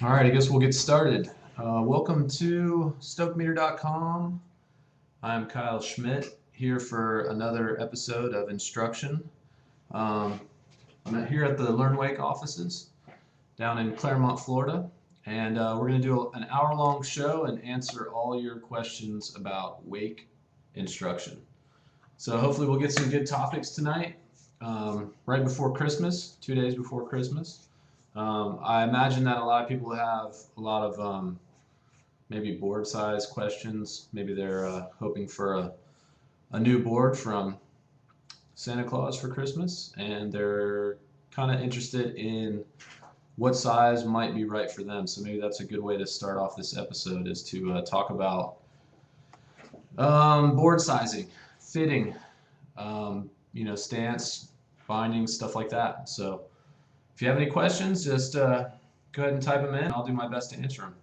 All right, I guess we'll get started. Welcome to StokeMeter.com. I'm Kyle Schmidt here for another episode of Instruction. I'm here at the Learn Wake offices down in Claremont, Florida, and we're going to do an hour-long show and answer all your questions about wake instruction. So hopefully we'll get some good topics tonight, right before Christmas, 2 days before Christmas. I imagine that a lot of people have a lot of maybe board size questions. Maybe they're hoping for a new board from Santa Claus for Christmas, and they're kind of interested in what size might be right for them. So maybe that's a good way to start off this episode, is to talk about board sizing, fitting, stance, binding, stuff like that. So if you have any questions, just go ahead and type them in. I'll do my best to answer them.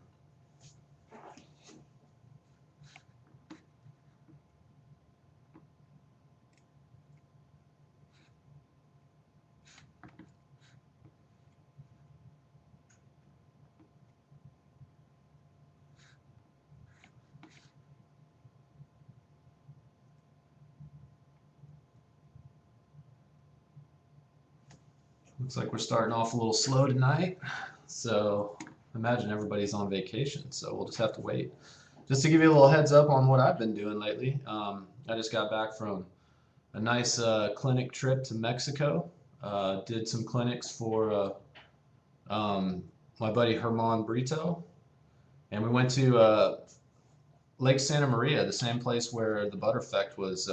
Looks like we're starting off a little slow tonight, so I imagine everybody's on vacation, so we'll just have to wait. Just to give you a little heads up on what I've been doing lately, I just got back from a nice clinic trip to Mexico. Did some clinics for my buddy Herman Brito, and we went to Lake Santa Maria, the same place where the Butter Effect was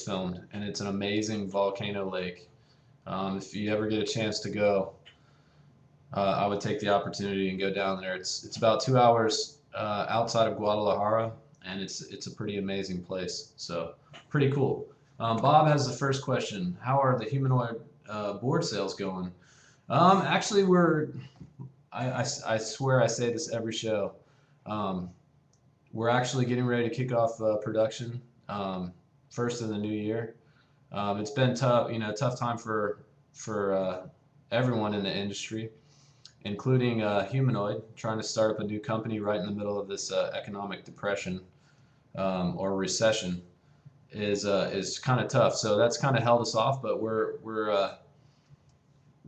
filmed, and it's an amazing volcano lake. If you ever get a chance to go, I would take the opportunity and go down there. It's about 2 hours outside of Guadalajara, and it's a pretty amazing place. So pretty cool. Bob has the first question. How are the humanoid board sales going? Actually, I swear I say this every show. We're actually getting ready to kick off production first in the new year. It's been tough, tough time for everyone in the industry, including Humanoid, trying to start up a new company right in the middle of this economic depression or recession is kind of tough. So that's kind of held us off, but we're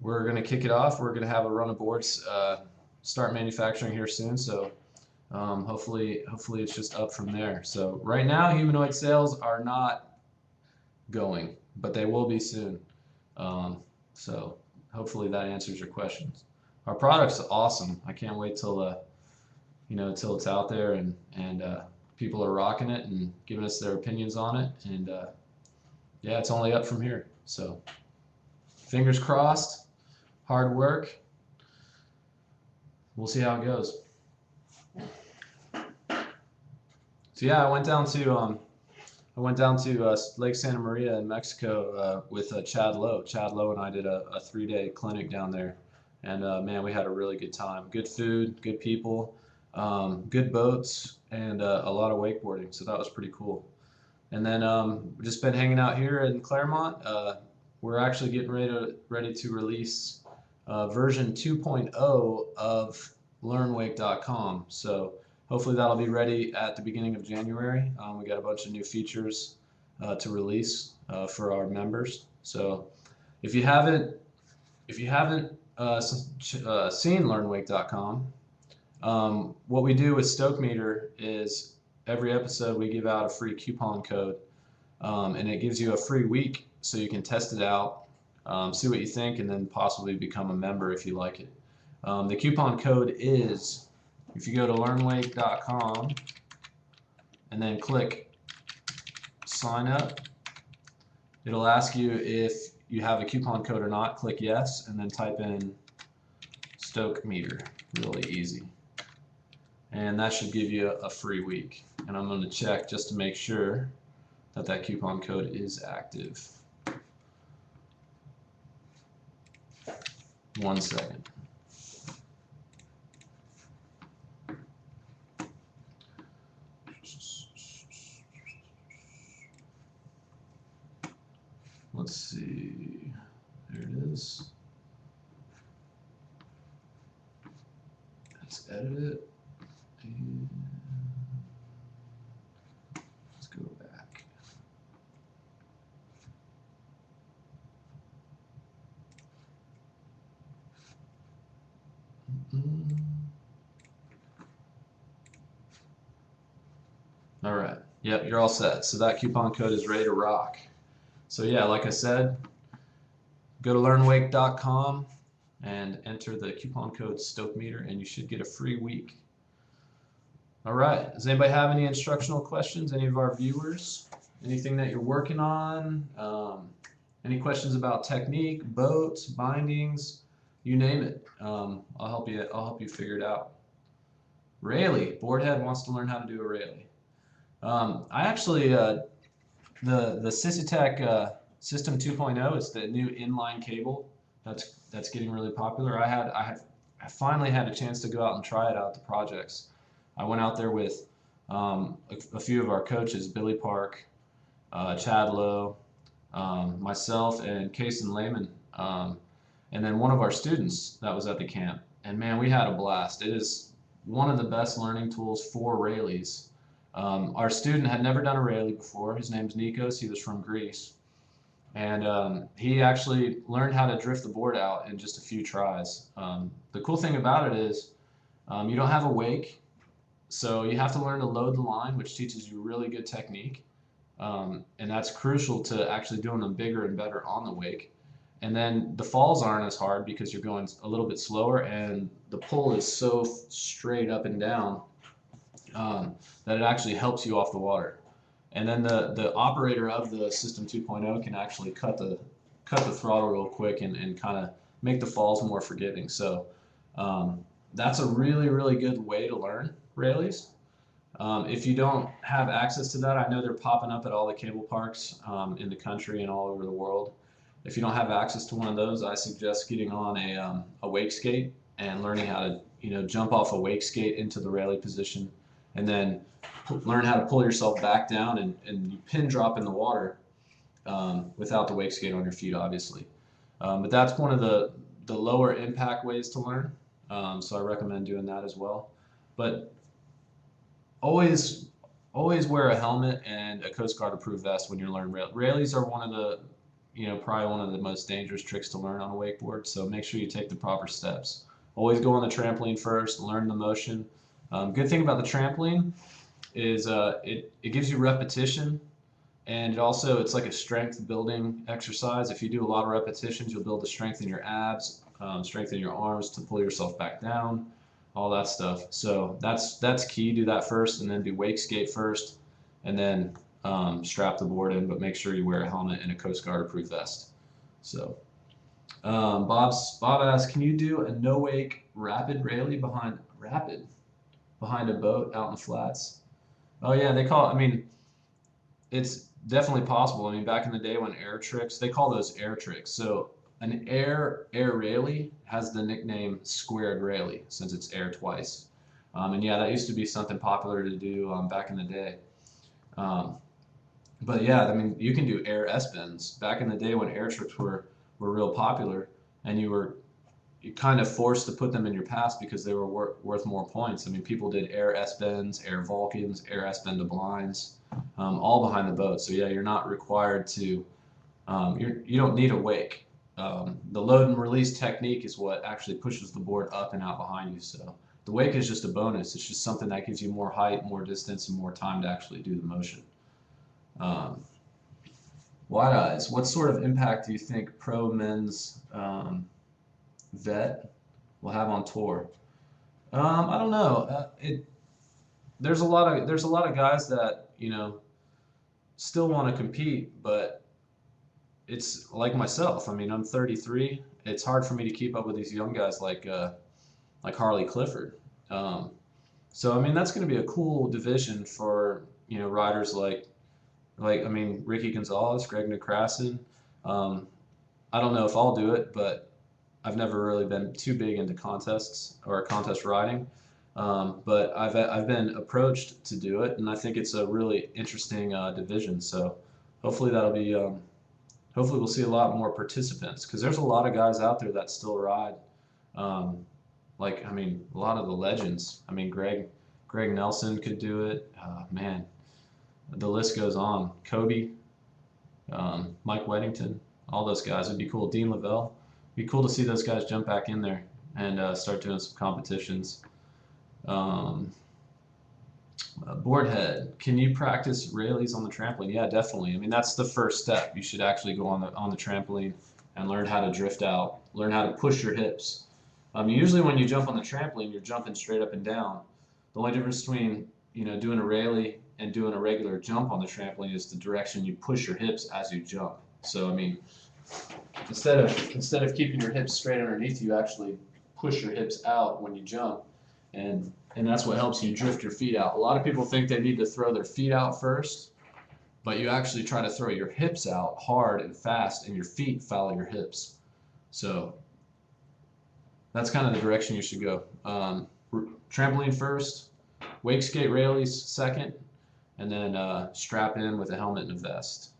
going to kick it off. We're going to have a run of boards start manufacturing here soon. So hopefully it's just up from there. So right now, Humanoid sales are not going, but they will be soon. So hopefully that answers your questions. Our product's awesome. I can't wait till till it's out there and people are rocking it and giving us their opinions on it. And yeah, it's only up from here. So fingers crossed, hard work. We'll see how it goes. So yeah, I went down to Lake Santa Maria in Mexico with Chad Lowe. Chad Lowe and I did a 3-day clinic down there, and man, we had a really good time. Good food, good people, good boats, and a lot of wakeboarding. So that was pretty cool. And then we've just been hanging out here in Claremont. We're actually getting ready to release version 2.0 of LearnWake.com. So hopefully that'll be ready at the beginning of January. We got a bunch of new features to release for our members. So if you haven't seen LearnWake.com, what we do with Stoke Meter is every episode we give out a free coupon code, and it gives you a free week so you can test it out, see what you think, and then possibly become a member if you like it. The coupon code is, if you go to learnwake.com and then click sign up, it'll ask you if you have a coupon code or not. Click yes, and then type in Stoke Meter. Really easy. And that should give you a free week. And I'm going to check just to make sure that that coupon code is active. 1 second. Let's see, there it is. edit it. And let's go back. All right. Yep, you're all set. So that coupon code is ready to rock. So yeah, like I said, go to learnwake.com and enter the coupon code StokeMeter, and you should get a free week. All right. Does anybody have any instructional questions? Any of our viewers? Anything that you're working on? Any questions about technique, boats, bindings? You name it. I'll help you. I'll help you figure it out. Rayleigh, Boardhead wants to learn how to do a Rayleigh. I actually the Sysatec System 2.0 is the new inline cable that's getting really popular. I finally had a chance to go out and try it out at the projects. I went out there with a few of our coaches, Billy Park, Chad Lowe, myself, and Kason Lehman, and then one of our students that was at the camp. And man, we had a blast. It is one of the best learning tools for Rayleighs. Our student had never done a Rayleigh before. His name's Nikos. He was from Greece. And he actually learned how to drift the board out in just a few tries. The cool thing about it is you don't have a wake, so you have to learn to load the line, which teaches you really good technique. And that's crucial to actually doing them bigger and better on the wake. And then the falls aren't as hard because you're going a little bit slower, and the pull is so straight up and down that it actually helps you off the water. And then the operator of the System 2.0 can actually cut the throttle real quick and kind of make the falls more forgiving. So that's a really, really good way to learn Rayleighs. If you don't have access to that, I know they're popping up at all the cable parks in the country and all over the world. If you don't have access to one of those, I suggest getting on a wake skate and learning how to jump off a wake skate into the Rayleigh position, and then learn how to pull yourself back down and you pin drop in the water without the wake skate on your feet, obviously. But that's one of the lower impact ways to learn, so I recommend doing that as well. But always wear a helmet and a Coast Guard approved vest when you're learning Rayleighs are one of the probably one of the most dangerous tricks to learn on a wakeboard, so make sure you take the proper steps. Always go on the trampoline first, learn the motion. Good thing about the trampoline is it gives you repetition, and it's like a strength building exercise. If you do a lot of repetitions, you'll build the strength in your abs, strength in your arms to pull yourself back down, all that stuff. So that's key. Do that first, and then do wake skate first, and then strap the board in, but make sure you wear a helmet and a Coast Guard approved vest. So Bob asks, can you do a no wake rapid Rayleigh behind a boat out in the flats? Oh yeah, it's definitely possible. I mean, back in the day when air tricks, they call those air tricks. So an air Rayleigh has the nickname squared Rayleigh since it's air twice. And yeah, that used to be something popular to do back in the day. But yeah, I mean, you can do air S-bends. Back in the day when air tricks were real popular, and you kind of forced to put them in your pass because they were worth more points. I mean, people did air S-bends, air Vulcans, air S-bend to blinds, all behind the boat. So yeah, you're not required to, you don't need a wake. The load and release technique is what actually pushes the board up and out behind you. So the wake is just a bonus. It's just something that gives you more height, more distance, and more time to actually do the motion. Wide Eyes, what sort of impact do you think pro men's vet will have on tour? I don't know. There's a lot of guys that still want to compete, but it's like myself. I mean, I'm 33. It's hard for me to keep up with these young guys like Harley Clifford. So I mean, that's going to be a cool division for riders like Ricky Gonzalez, Greg Nekrasin. I don't know if I'll do it, but I've never really been too big into contests or contest riding. But I've been approached to do it, and I think it's a really interesting division. So hopefully that'll be hopefully we'll see a lot more participants, because there's a lot of guys out there that still ride, Like, I mean, a lot of the legends. I mean, Greg Nelson could do it. Man, the list goes on. Kobe, Mike Weddington, all those guys would be cool. Dean Lavelle, be cool to see those guys jump back in there and start doing some competitions. Um, Boardhead, can you practice Rayleighs on the trampoline? Yeah, definitely. I mean, that's the first step. You should actually go on the trampoline and learn how to drift out, learn how to push your hips. Usually when you jump on the trampoline, you're jumping straight up and down. The only difference between doing a Rayleigh and doing a regular jump on the trampoline is the direction you push your hips as you jump. So I mean, instead of keeping your hips straight underneath you, actually push your hips out when you jump, and that's what helps you drift your feet out. A lot of people think they need to throw their feet out first, but you actually try to throw your hips out hard and fast, and your feet follow your hips. So that's kind of the direction you should go. Trampoline first, wake skate Rayleighs second, and then strap in with a helmet and a vest.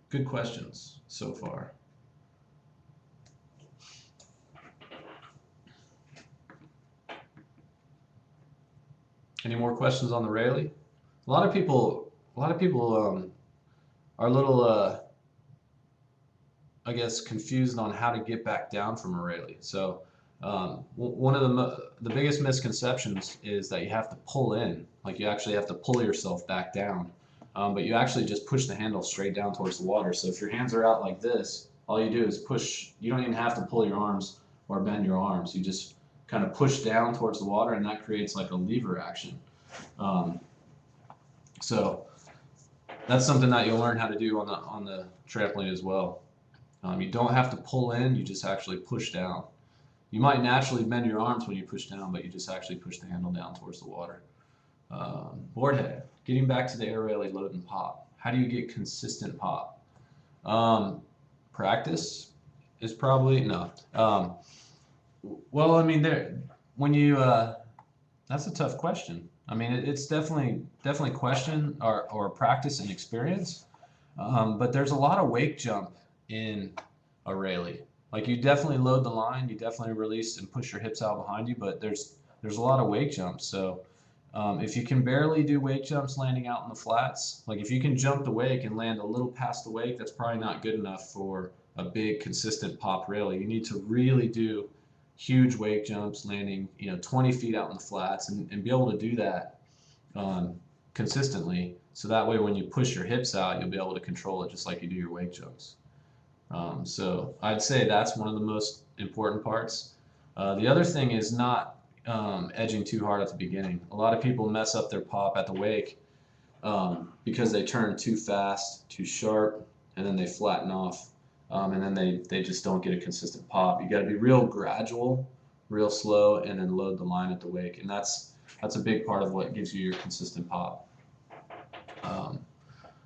Good questions so far. Any more questions on the Rayleigh? A lot of people are a little, I guess, confused on how to get back down from a Rayleigh. So one of the biggest misconceptions is that you have to pull in, like you actually have to pull yourself back down, but you actually just push the handle straight down towards the water. So if your hands are out like this, all you do is push. You don't even have to pull your arms or bend your arms. You just kind of push down towards the water, and that creates like a lever action. So that's something that you'll learn how to do on the trampoline as well. You don't have to pull in, you just actually push down. You might naturally bend your arms when you push down, but you just actually push the handle down towards the water. Boardhead, getting back to the air Rayleigh load and pop. How do you get consistent pop? Practice is probably, no. Well, I mean, that's a tough question. I mean, it's definitely question or practice and experience, but there's a lot of wake jump in a Rayleigh. Like you definitely load the line, you definitely release and push your hips out behind you, but there's a lot of wake jumps. So if you can barely do wake jumps landing out in the flats, like if you can jump the wake and land a little past the wake, that's probably not good enough for a big consistent pop Rayleigh. You need to really do huge wake jumps, landing 20 feet out in the flats, and be able to do that consistently. So that way, when you push your hips out, you'll be able to control it just like you do your wake jumps. So I'd say that's one of the most important parts. The other thing is not edging too hard at the beginning. A lot of people mess up their pop at the wake because they turn too fast, too sharp, and then they flatten off. And then they just don't get a consistent pop. You got to be real gradual, real slow, and then load the line at the wake. And that's a big part of what gives you your consistent pop.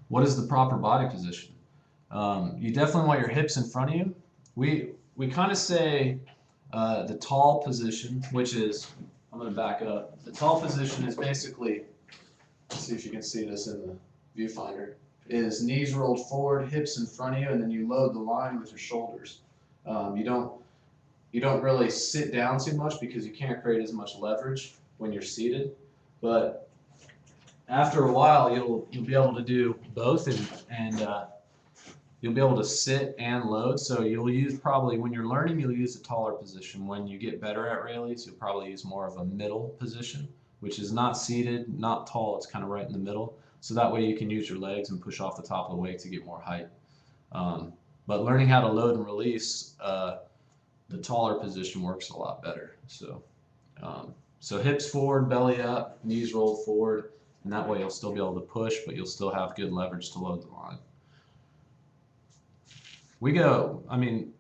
What is the proper body position? You definitely want your hips in front of you. We kind of say the tall position, which is, I'm going to back up. The tall position is basically, let's see if you can see this in the viewfinder, is knees rolled forward, hips in front of you, and then you load the line with your shoulders. You don't really sit down too much because you can't create as much leverage when you're seated, but after a while you'll be able to do both, and you'll be able to sit and load. So you'll use, probably when you're learning, you'll use a taller position. When you get better at Rayleighs, you'll probably use more of a middle position, which is not seated, not tall, it's kind of right in the middle. So that way you can use your legs and push off the top of the wake to get more height. But learning how to load and release, the taller position works a lot better. So, so hips forward, belly up, knees rolled forward, and that way you'll still be able to push, but you'll still have good leverage to load the line. I mean,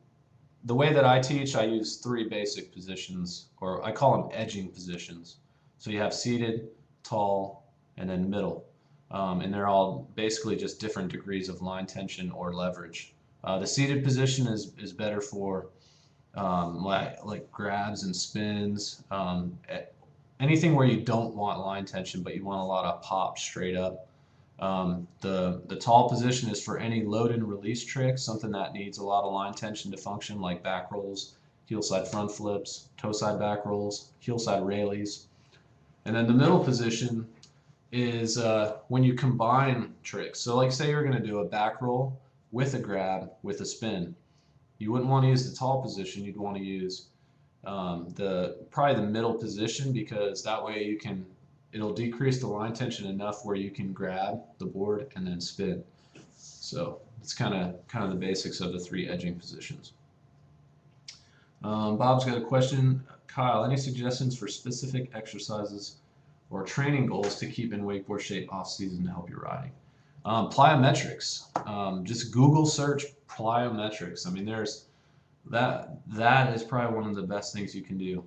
the way that I teach, I use 3 basic positions, or I call them edging positions. So you have seated, tall, and then middle. And they're all basically just different degrees of line tension or leverage. The seated position is better for like grabs and spins, anything where you don't want line tension but you want a lot of pop straight up. The tall position is for any load and release trick, something that needs a lot of line tension to function, like back rolls, heel side front flips, toe side back rolls, heel side Rayleighs. And then the middle position is when you combine tricks. So like say you're going to do a back roll with a grab with a spin. You wouldn't want to use the tall position. You'd want to use probably the middle position, because that way it'll decrease the line tension enough where you can grab the board and then spin. So it's kind of the basics of the 3 edging positions. Bob's got a question. Kyle, any suggestions for specific exercises or training goals to keep in wakeboard shape off season to help your riding? Plyometrics. Just Google search plyometrics. I mean, that is probably one of the best things you can do.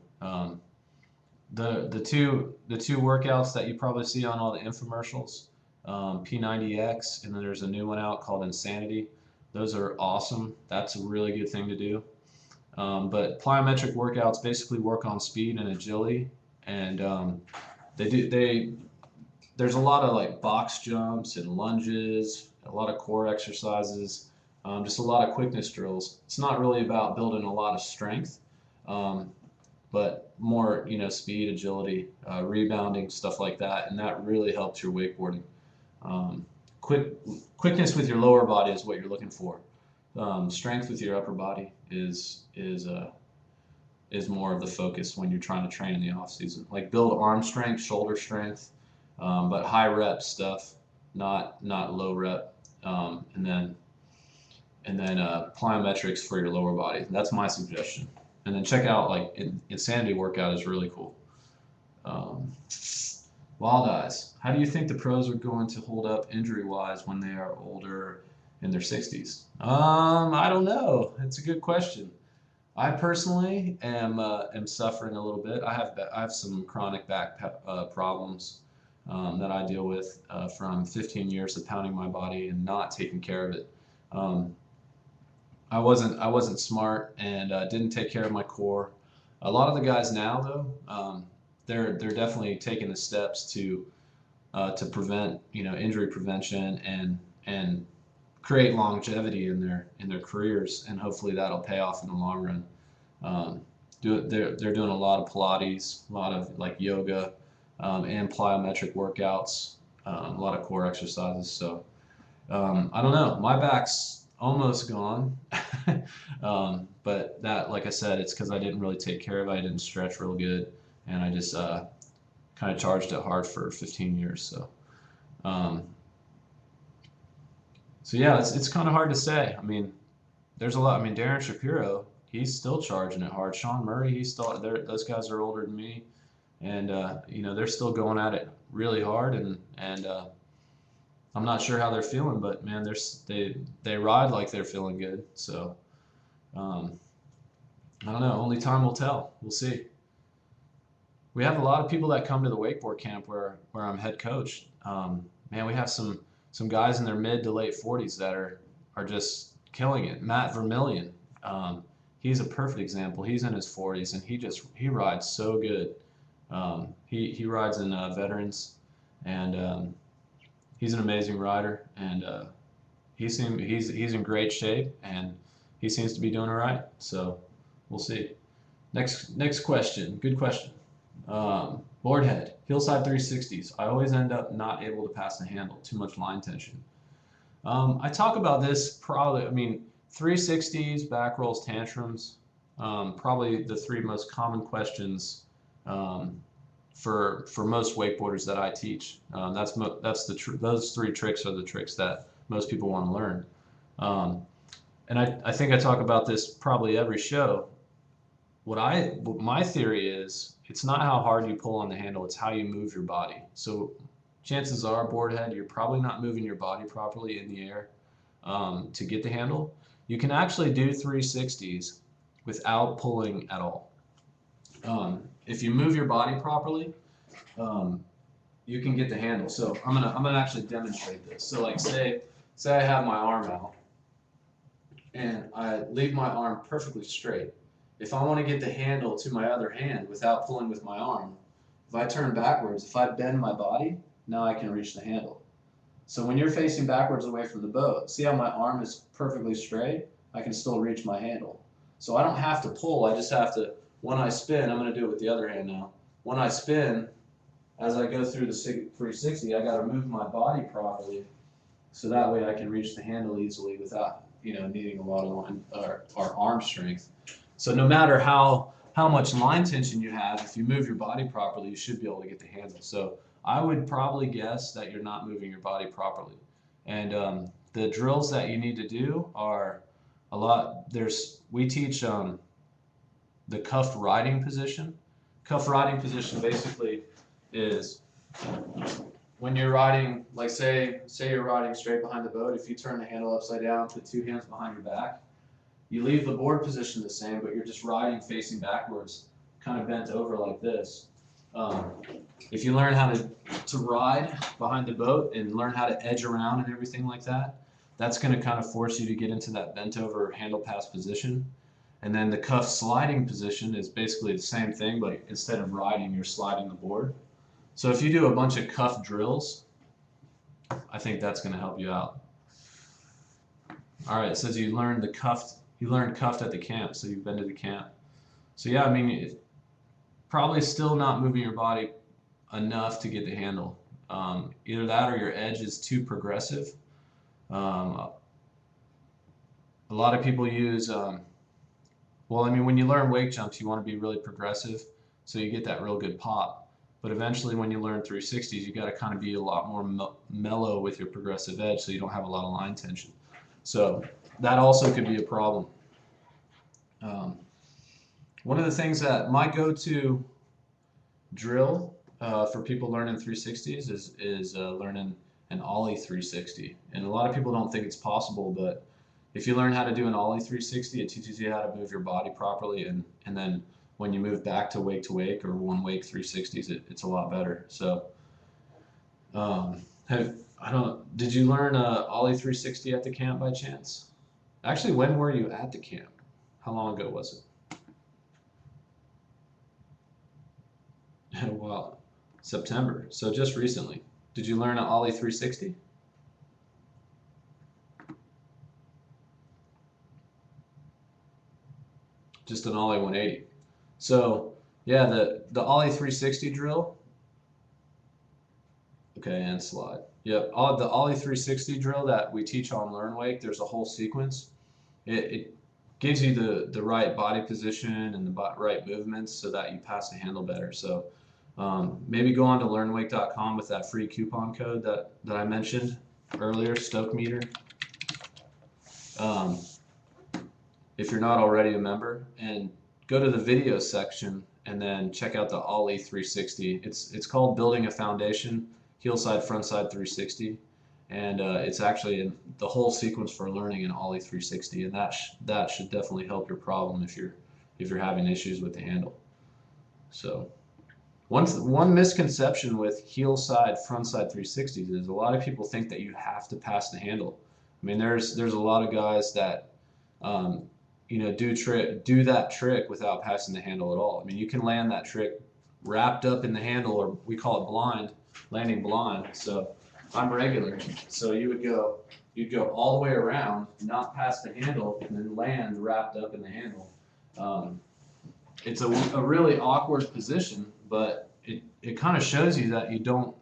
The two workouts that you probably see on all the infomercials, P90X, and then there's a new one out called Insanity. Those are awesome. That's a really good thing to do. But plyometric workouts basically work on speed and agility, and there's a lot of like box jumps and lunges, a lot of core exercises, just a lot of quickness drills. It's not really about building a lot of strength, but more, speed, agility, rebounding, stuff like that, and that really helps your wakeboarding. Quickness with your lower body is what you're looking for. Strength with your upper body is more of the focus when you're trying to train in the off season. Like build arm strength, shoulder strength, but high rep stuff, not low rep, and then plyometrics for your lower body. That's my suggestion. And then check out like Insanity workout is really cool. Wild Eyes. How do you think the pros are going to hold up injury-wise when they are older, in their 60s? I don't know. It's a good question. I personally am suffering a little bit. I have some chronic back problems that I deal with from 15 years of pounding my body and not taking care of it. I wasn't smart and didn't take care of my core. A lot of the guys now, though, they're definitely taking the steps to prevent injury prevention and create longevity in their careers, and hopefully that'll pay off in the long run. They're doing a lot of Pilates, a lot of like yoga, and plyometric workouts, a lot of core exercises. So I don't know. My back's almost gone, but that, like I said, it's because I didn't really take care of it. I didn't stretch real good, and I just kind of charged it hard for 15 years. So. So yeah, it's kind of hard to say. I mean, there's a lot. I mean, Darren Shapiro, he's still charging it hard. Sean Murray, those guys are older than me, and they're still going at it really hard. And I'm not sure how they're feeling, but man, they ride like they're feeling good. So I don't know. Only time will tell. We'll see. We have a lot of people that come to the wakeboard camp where I'm head coach. Man, we have some guys in their mid to late 40s that are just killing it. Matt Vermillion, he's a perfect example. He's in his 40s and he rides so good. He rides in veterans, and he's an amazing rider, and he's in great shape, and he seems to be doing all right. So we'll see. Next question. Good question. Board head, hillside 360s. I always end up not able to pass the handle, too much line tension. I talk about this probably, 360s, back rolls, tantrums, probably the 3 most common questions for most wakeboarders that I teach. Those 3 tricks are the tricks that most people want to learn. And I think I talk about this probably every show. What my theory is, it's not how hard you pull on the handle, it's how you move your body. So chances are, board head, you're probably not moving your body properly in the air to get the handle. You can actually do 360s without pulling at all. If you move your body properly, you can get the handle. So I'm gonna actually demonstrate this. So like say I have my arm out and I leave my arm perfectly straight. If I want to get the handle to my other hand without pulling with my arm, if I turn backwards, if I bend my body, now I can reach the handle. So when you're facing backwards away from the boat, see how my arm is perfectly straight? I can still reach my handle. So I don't have to pull, I just have to, when I spin, I'm going to do it with the other hand now. When I spin, as I go through the 360, I got to move my body properly so that way I can reach the handle easily without, needing a lot of line or arm strength. So no matter how much line tension you have, if you move your body properly, you should be able to get the handle. So I would probably guess that you're not moving your body properly. And the drills that you need to do are a lot. We teach the cuffed riding position. Cuffed riding position basically is when you're riding, like say you're riding straight behind the boat, if you turn the handle upside down, put two hands behind your back, you leave the board position the same, but you're just riding facing backwards, kind of bent over like this. If you learn how to ride behind the boat and learn how to edge around and everything like that, that's going to kind of force you to get into that bent over handle pass position. And then the cuff sliding position is basically the same thing, but instead of riding, you're sliding the board. So if you do a bunch of cuff drills, I think that's going to help you out. All right, it says you learned cuffed at the camp, so you've been to the camp. So yeah, I mean, probably still not moving your body enough to get the handle. Either that or your edge is too progressive. A lot of people use, well, I mean, when you learn wake jumps, you want to be really progressive, so you get that real good pop. But eventually, when you learn 360s, you got to kind of be a lot more mellow with your progressive edge, so you don't have a lot of line tension. So that also could be a problem. One of the things that my go-to drill for people learning 360s is learning an ollie 360. And a lot of people don't think it's possible, but if you learn how to do an ollie 360, it teaches you how to move your body properly, and then when you move back to wake or one wake 360s, it's a lot better. So did you learn ollie 360 at the camp by chance? Actually, when were you at the camp? How long ago was it? Well, September. So just recently. Did you learn an ollie 360? Just an ollie 180. So yeah, the ollie 360 drill. Okay, and slide. Yep, the ollie 360 drill that we teach on Learn Wake, there's a whole sequence. It gives you the right body position and the right movements so that you pass the handle better. So maybe go on to learnwake.com with that free coupon code that I mentioned earlier, Stoke meter. If you're not already a member, and go to the video section and then check out the ollie 360. It's called Building a Foundation, heel side, front side 360. And it's actually the whole sequence for learning an ollie 360, and that should definitely help your problem if you're having issues with the handle. So one misconception with heel side, front side 360s is a lot of people think that you have to pass the handle. I mean, there's a lot of guys that do that trick without passing the handle at all. I mean, you can land that trick wrapped up in the handle, or we call it blind, landing blind. So I'm regular. So you'd go all the way around, not pass the handle, and then land wrapped up in the handle. It's a really awkward position, but it kind of shows you that you don't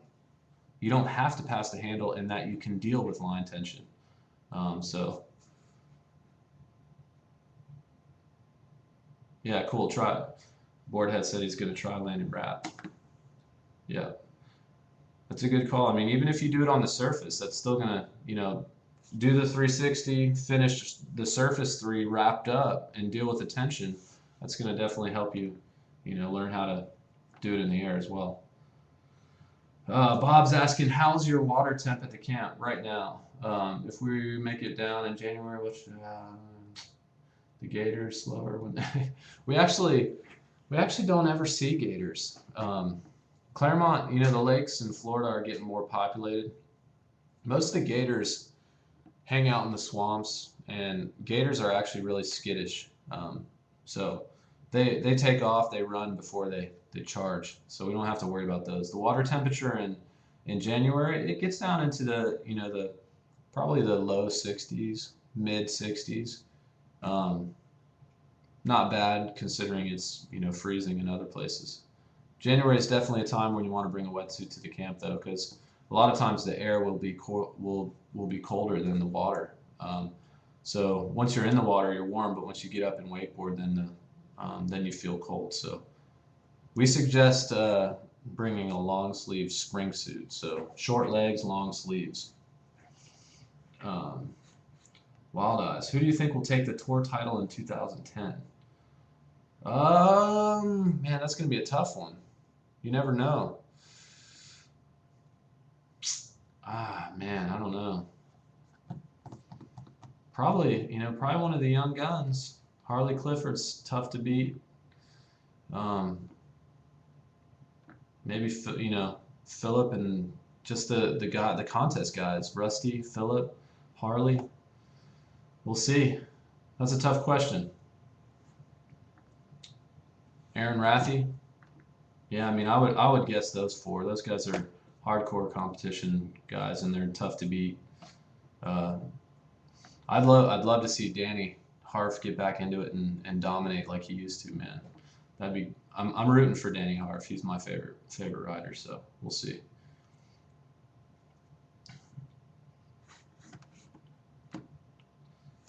have to pass the handle and that you can deal with line tension. So yeah, cool. Try it. Boardhead said he's going to try landing wrap. Yeah. That's a good call. I mean, even if you do it on the surface, that's still gonna, do the 360, finish the surface 3 wrapped up, and deal with the tension. That's gonna definitely help you, learn how to do it in the air as well. Bob's asking, how's your water temp at the camp right now? If we make it down in January, the gators slower when we actually don't ever see gators. Claremont, the lakes in Florida are getting more populated. Most of the gators hang out in the swamps, and gators are actually really skittish. So they take off, they run before they charge. So we don't have to worry about those. The water temperature In January, it gets down into the, the probably the low 60s, mid 60s. Um, Not bad considering it's, freezing in other places. January is definitely a time when you want to bring a wetsuit to the camp though, because a lot of times the air will be colder than the water. So once you're in the water, you're warm, but once you get up and wakeboard, then you feel cold. So we suggest bringing a long sleeve spring suit, so short legs, long sleeves. Um, Wild Eyes. Who do you think will take the tour title in 2010? Man, that's going to be a tough one. You never know. Man, I don't know. Probably one of the young guns. Harley Clifford's tough to beat. Um, Maybe Philip and just the contest guys. Rusty, Philip, Harley. We'll see. That's a tough question. Aaron Rathie. Yeah, I mean, I would guess those four. Those guys are hardcore competition guys, and they're tough to beat. Uh, I'd love to see Danny Harf get back into it and dominate like he used to, man. I'm rooting for Danny Harf. He's my favorite rider, so we'll see.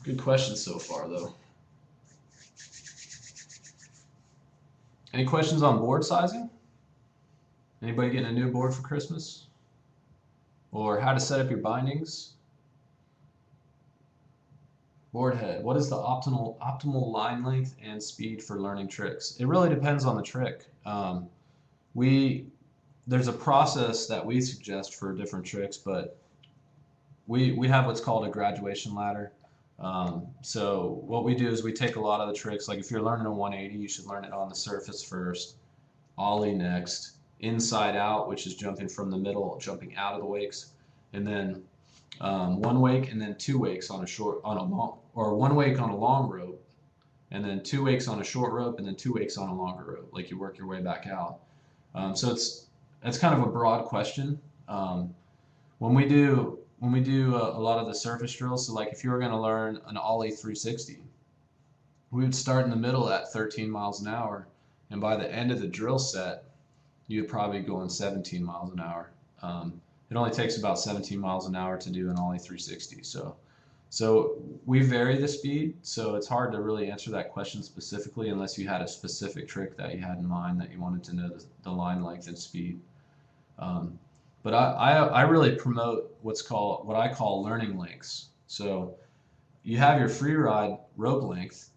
Good questions so far, though. Any questions on board sizing? Anybody getting a new board for Christmas? Or how to set up your bindings? Board head. What is the optimal line length and speed for learning tricks? It really depends on the trick. We There's a process that we suggest for different tricks, but we have what's called a graduation ladder. So what we do is we take a lot of the tricks, like if you're learning a 180, you should learn it on the surface first, ollie next, inside out, which is jumping from the middle, jumping out of the wakes, and then one wake and then two wakes on a long, or one wake on a long rope, and then two wakes on a short rope, and then two wakes on a longer rope. Like you work your way back out. So it's kind of a broad question. When we do a lot of the surface drills, so like if you were going to learn an ollie 360, we would start in the middle at 13 miles an hour, and by the end of the drill set, you'd probably go in 17 miles an hour. It only takes about 17 miles an hour to do an ollie 360. So we vary the speed, so it's hard to really answer that question specifically unless you had a specific trick that you had in mind that you wanted to know the line length and speed. But I really promote what I call learning lengths. So you have your free ride rope length,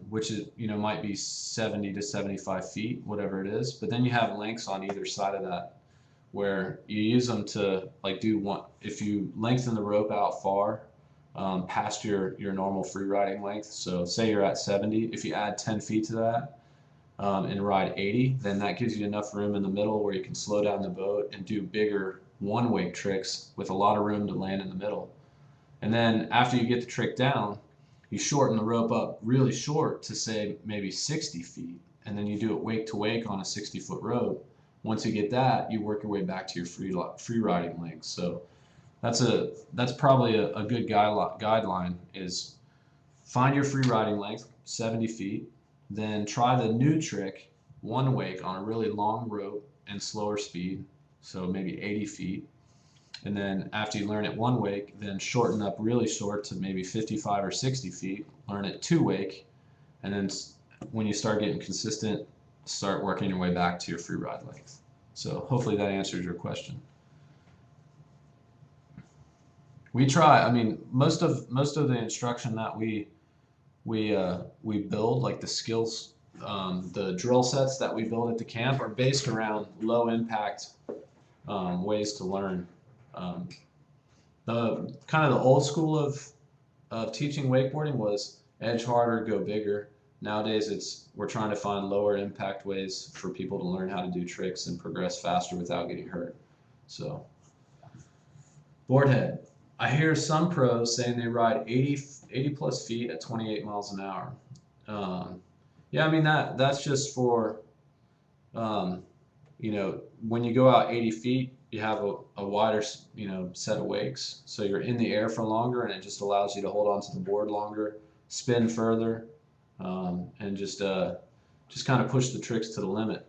which is might be 70 to 75 feet, whatever it is. But then you have lengths on either side of that, where you use them to like do one. If you lengthen the rope out far, past your normal free riding length. So say you're at 70, if you add 10 feet to that, and ride 80, then that gives you enough room in the middle where you can slow down the boat and do bigger one-wake tricks with a lot of room to land in the middle. And then after you get the trick down, you shorten the rope up really short to say maybe 60 feet, and then you do it wake to wake on a 60-foot rope. Once you get that, you work your way back to your free riding length. So that's probably a good guideline is find your free riding length, 70 feet, then try the new trick, one wake on a really long rope and slower speed, so maybe 80 feet. And then after you learn it one wake, then shorten up really short to maybe 55 or 60 feet, learn it two wake, and then when you start getting consistent, start working your way back to your free ride length. So hopefully that answers your question. We try, I mean, most of the instruction that we build, like the skills, the drill sets that we build at the camp are based around low impact ways to learn. The kind of the old school of teaching wakeboarding was edge harder, go bigger. Nowadays we're trying to find lower impact ways for people to learn how to do tricks and progress faster without getting hurt. So board head. I hear some pros saying they ride 80 plus feet at 28 miles an hour. Yeah, I mean that's just for, when you go out 80 feet, you have a wider, set of wakes. So you're in the air for longer, and it just allows you to hold on to the board longer, spin further, and just kind of push the tricks to the limit.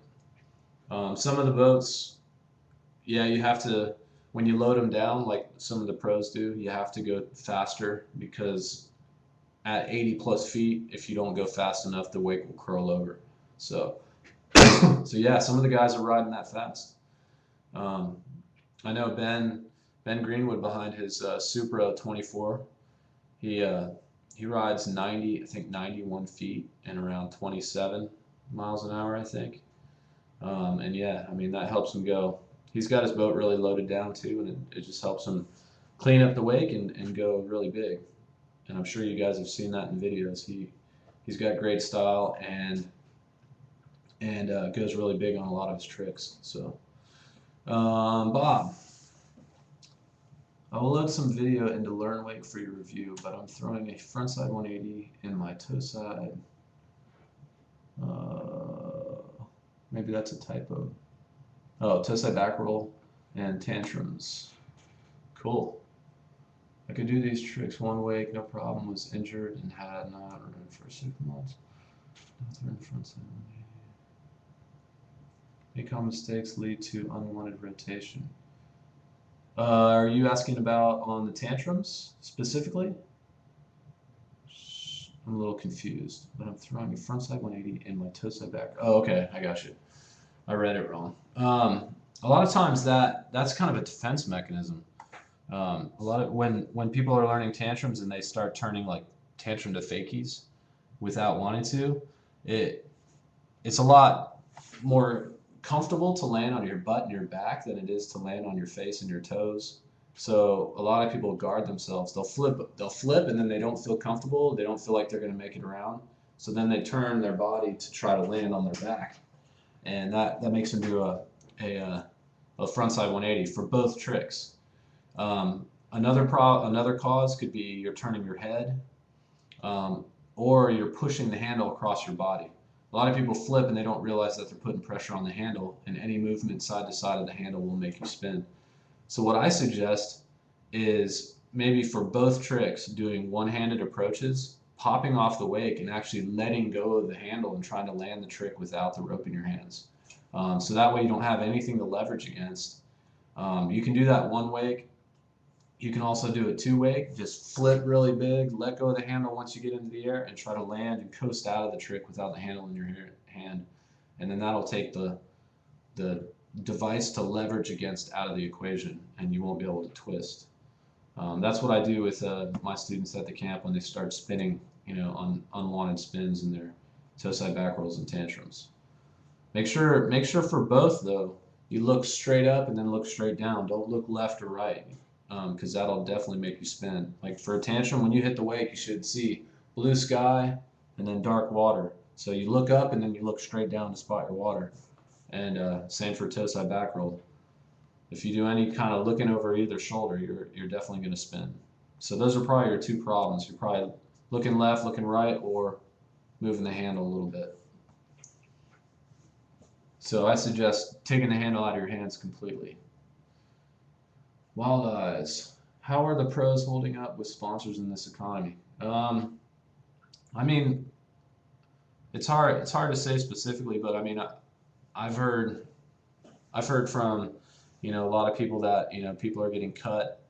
Some of the boats, yeah, you have to, when you load them down, like some of the pros do, you have to go faster because at 80 plus feet, if you don't go fast enough, the wake will curl over. So, so yeah, some of the guys are riding that fast. Um, I know Ben Greenwood behind his Supra 24. He uh, he rides 90, I think 91 feet and around 27 miles an hour, I think. And yeah, I mean that helps him go. He's got his boat really loaded down too, and it just helps him clean up the wake and go really big. And I'm sure you guys have seen that in videos. He's got great style and goes really big on a lot of his tricks. So, Bob, I will load some video into Learn Wake for your review, but I'm throwing a frontside 180 in my toe side. Maybe that's a typo. Oh, toe side back roll and tantrums. Cool. I could do these tricks one wake, no problem. Was injured and had not run for 6 months. Any common mistakes lead to unwanted rotation. Are you asking about on the tantrums specifically? I'm a little confused, but I'm throwing a frontside 180 in my toe side back. Oh, okay, I got you. I read it wrong. A lot of times that's kind of a defense mechanism. A lot of when people are learning tantrums and they start turning like tantrum to fakies without wanting to, it's a lot more comfortable to land on your butt and your back than it is to land on your face and your toes. So a lot of people guard themselves. They'll flip, and then they don't feel comfortable. They don't feel like they're going to make it around. So then they turn their body to try to land on their back, and that makes them do a frontside 180 for both tricks. Another cause could be you're turning your head, or you're pushing the handle across your body. A lot of people flip and they don't realize that they're putting pressure on the handle, and any movement side to side of the handle will make you spin. So what I suggest is maybe for both tricks doing one-handed approaches, popping off the wake and actually letting go of the handle and trying to land the trick without the rope in your hands. So that way you don't have anything to leverage against. You can do that one wake. You can also do it two wake, just flip really big, let go of the handle once you get into the air, and try to land and coast out of the trick without the handle in your hand. And then that'll take the device to leverage against out of the equation, and you won't be able to twist. That's what I do with my students at the camp when they start spinning, on unwanted spins in their toe side back rolls and tantrums. Make sure for both though, you look straight up and then look straight down. Don't look left or right, because that'll definitely make you spin. Like for a tantrum, when you hit the wake, you should see blue sky and then dark water. So you look up and then you look straight down to spot your water. And same for toe side back roll. If you do any kind of looking over either shoulder, you're definitely going to spin. So those are probably your two problems. You're probably looking left, looking right, or moving the handle a little bit. So I suggest taking the handle out of your hands completely. Wild Eyes. How are the pros holding up with sponsors in this economy? I mean, it's hard to say specifically, but I mean, I've heard from, a lot of people that, people are getting cut.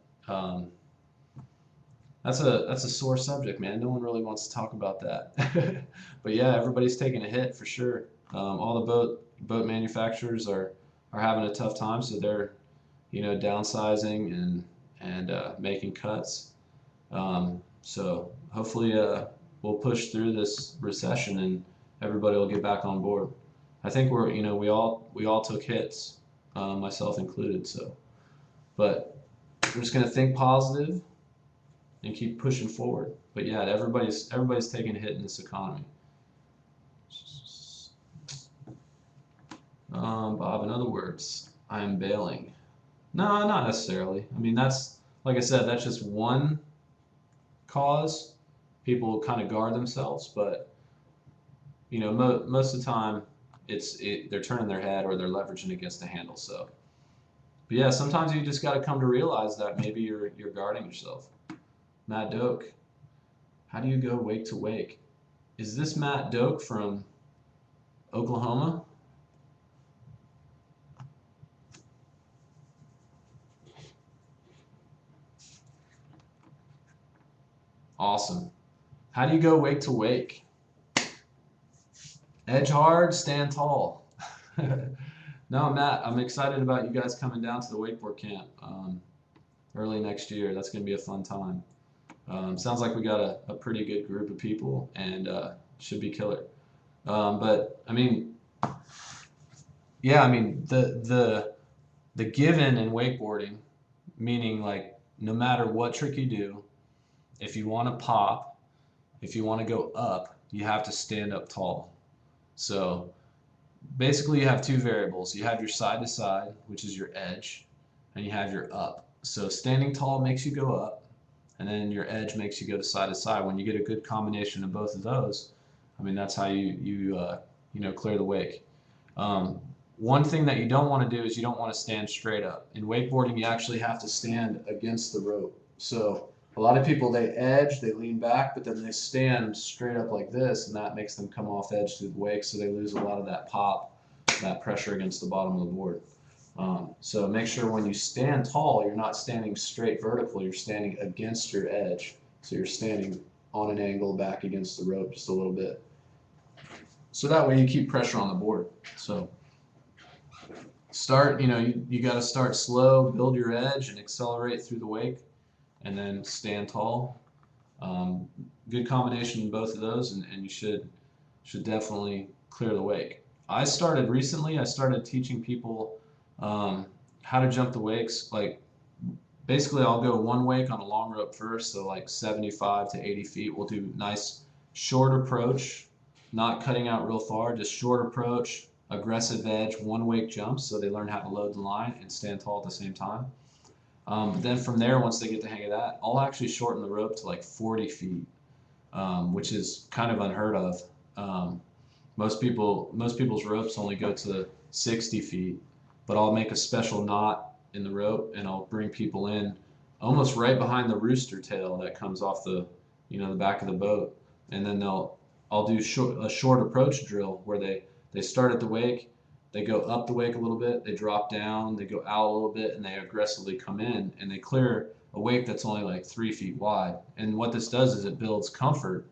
That's a sore subject, man. No one really wants to talk about that. But yeah, everybody's taking a hit for sure. All the boat manufacturers are having a tough time, so they're, downsizing and making cuts. So hopefully we'll push through this recession and everybody will get back on board. I think we all took hits, myself included. So, but we're just gonna think positive and keep pushing forward. But yeah, everybody's taking a hit in this economy. Bob, in other words, I am bailing. No, not necessarily. I mean, that's, like I said, that's just one cause. People kind of guard themselves, but most of the time, they're turning their head or they're leveraging against the handle. So, but yeah, sometimes you just got to come to realize that maybe you're guarding yourself. Matt Doak, how do you go wake to wake? Is this Matt Doak from Oklahoma? Awesome. How do you go wake to wake? Edge hard, stand tall. No, Matt, I'm excited about you guys coming down to the wakeboard camp early next year. That's going to be a fun time. Sounds like we got a pretty good group of people and should be killer. But I mean, yeah, I mean the given in wakeboarding, meaning like no matter what trick you do, if you want to pop, if you want to go up, you have to stand up tall. So basically you have two variables. You have your side to side, which is your edge, and you have your up. So standing tall makes you go up, and then your edge makes you go to side. When you get a good combination of both of those, I mean that's how you clear the wake. One thing that you don't want to do is you don't want to stand straight up. In wakeboarding, you actually have to stand against the rope. So a lot of people, they edge, they lean back, but then they stand straight up like this, and that makes them come off edge through the wake, so they lose a lot of that pop, that pressure against the bottom of the board. So make sure when you stand tall, you're not standing straight vertical, you're standing against your edge. So you're standing on an angle back against the rope just a little bit. So that way you keep pressure on the board. So start, you got to start slow, build your edge, and accelerate through the wake, and then stand tall. Good combination in both of those, and you should definitely clear the wake. I started teaching people how to jump the wakes. Like basically I'll go one wake on a long rope first, so like 75 to 80 feet. We'll do nice short approach, not cutting out real far, just short approach, aggressive edge, one wake jumps, so they learn how to load the line and stand tall at the same time. But then from there, once they get the hang of that, I'll actually shorten the rope to like 40 feet, which is kind of unheard of. Most people's ropes only go to 60 feet, but I'll make a special knot in the rope and I'll bring people in almost right behind the rooster tail that comes off the back of the boat, and then I'll do a short approach drill where they start at the wake, they go up the wake a little bit, they drop down, they go out a little bit, and they aggressively come in, and they clear a wake that's only like 3 feet wide. And what this does is it builds comfort,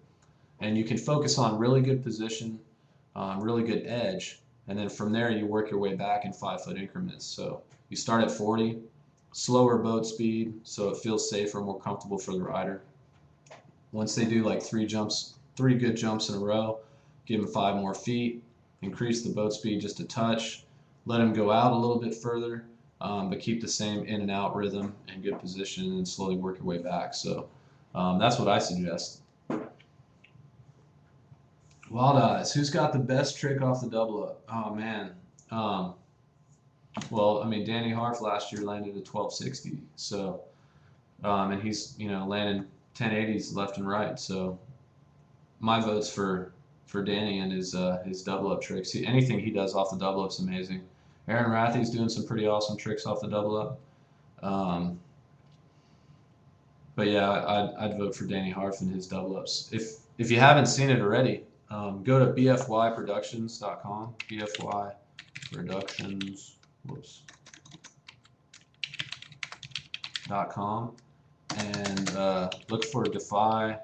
and you can focus on really good position, really good edge, and then from there you work your way back in 5-foot increments. So you start at 40, slower boat speed, so it feels safer, more comfortable for the rider. Once they do like 3 good jumps in a row, give them 5 more feet, increase the boat speed just a touch, let them go out a little bit further, but keep the same in and out rhythm and good position, and slowly work your way back. So that's what I suggest. Wild Eyes, who's got the best trick off the double up? Oh man. Well, I mean, Danny Harf last year landed a 1260, so and he's landing 1080s left and right. So my vote's for Danny and his double up tricks. Anything he does off the double up's amazing. Aaron Rathy's doing some pretty awesome tricks off the double up. But yeah, I'd vote for Danny Harf and his double ups. If you haven't seen it already, go to bfyproductions.com. BFY Productions. .com, and look for Defy,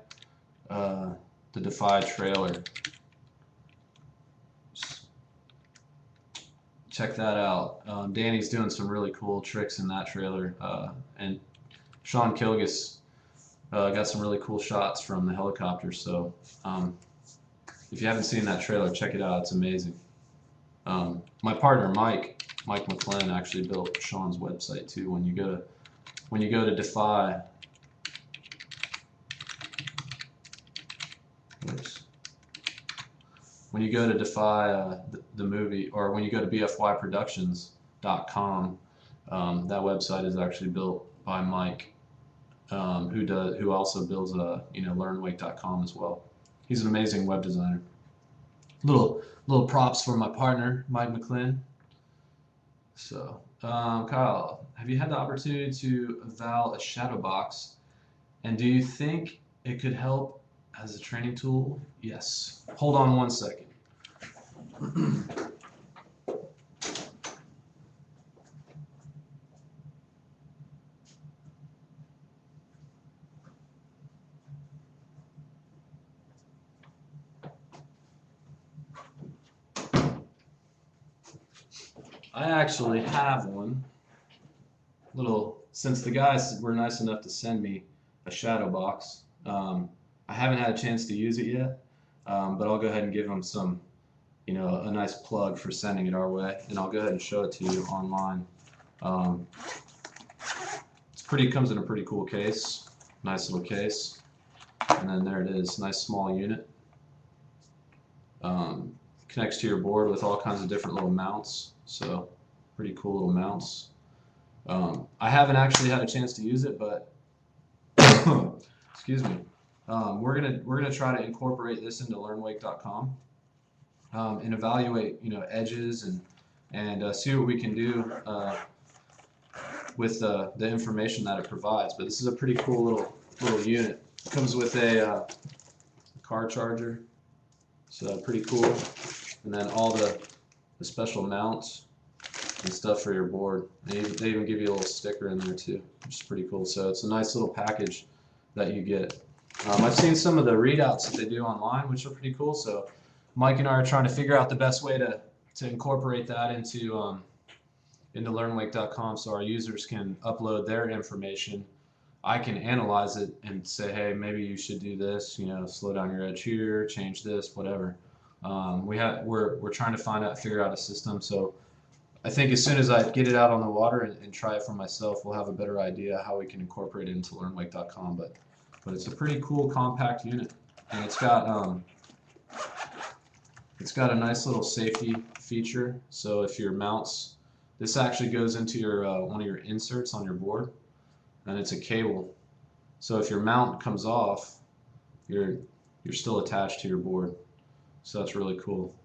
the Defy trailer. Check that out. Danny's doing some really cool tricks in that trailer, and Sean Kilgus got some really cool shots from the helicopter. So if you haven't seen that trailer, check it out. It's amazing. My partner Mike McClellan actually built Sean's website too. When you go to Defy, when you go to Defy the movie, or when you go to bfyproductions.com, that website is actually built by Mike, who also builds learnwake.com as well. He's an amazing web designer. Little props for my partner, Mike McClin. So, Kyle, have you had the opportunity to eval a shadow box, and do you think it could help as a training tool? Yes. Hold on one second. I actually have one. Since the guys were nice enough to send me a shadow box. I haven't had a chance to use it yet, but I'll go ahead and give them some, a nice plug for sending it our way, and I'll go ahead and show it to you online. Um, comes in a pretty cool case, nice little case, and then there it is, nice small unit. Connects to your board with all kinds of different little mounts, so pretty cool little mounts. I haven't actually had a chance to use it, but excuse me. We're gonna try to incorporate this into LearnWake.com and evaluate edges and see what we can do with the information that it provides. But this is a pretty cool little unit. It comes with a car charger, so pretty cool. And then all the special mounts and stuff for your board. They even give you a little sticker in there too, which is pretty cool. So it's a nice little package that you get. I've seen some of the readouts that they do online, which are pretty cool. So Mike and I are trying to figure out the best way to incorporate that into LearnWake.com, so our users can upload their information. I can analyze it and say, hey, maybe you should do this. Slow down your edge here, change this, whatever. We're trying to figure out a system. So I think as soon as I get it out on the water and try it for myself, we'll have a better idea how we can incorporate it into LearnWake.com. But it's a pretty cool compact unit, and it's got a nice little safety feature. So if your mounts, this actually goes into your one of your inserts on your board, and it's a cable. So if your mount comes off, you're still attached to your board. So that's really cool.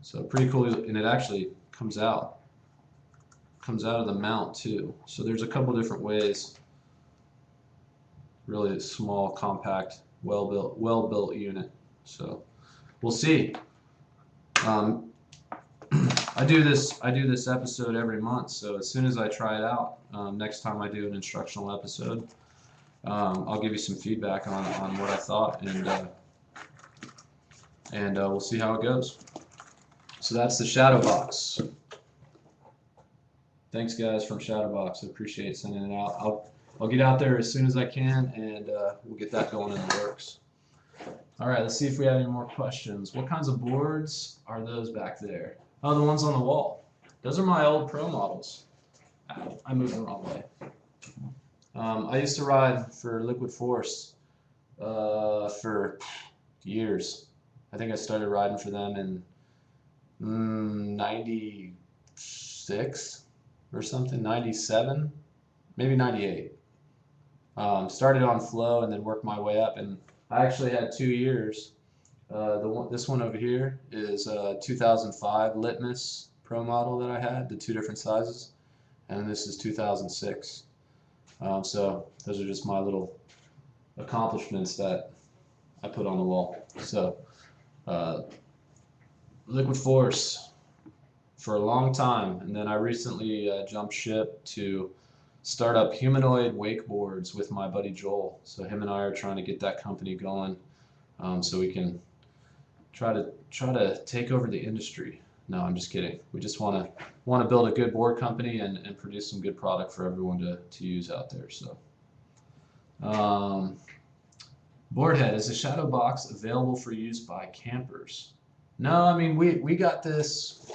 So pretty cool, and it actually comes out of the mount too. So there's a couple different ways. Really small, compact, well built unit. So we'll see. I do this episode every month. So as soon as I try it out, next time I do an instructional episode, I'll give you some feedback on what I thought, and we'll see how it goes. So that's the shadow box. Thanks guys from Shadowbox. I appreciate sending it out. I'll get out there as soon as I can, and we'll get that going in the works. All right, let's see if we have any more questions. What kinds of boards are those back there? Oh, the ones on the wall. Those are my old pro models. Ow, I moved the wrong way. I used to ride for Liquid Force for years. I think I started riding for them in 96 or something, 97, maybe 98. Started on flow and then worked my way up, and I actually had 2 years. This one over here is a 2005 Litmus Pro model that I had, the 2 different sizes, and this is 2006. So those are just my little accomplishments that I put on the wall. So Liquid Force for a long time, and then I recently jumped ship to start up humanoid wakeboards with my buddy Joel. So him and I are trying to get that company going, so we can try to take over the industry. No, I'm just kidding. We just want to build a good board company and produce some good product for everyone to use out there. So, Boardhead, is the shadow box available for use by campers? No, I mean we got this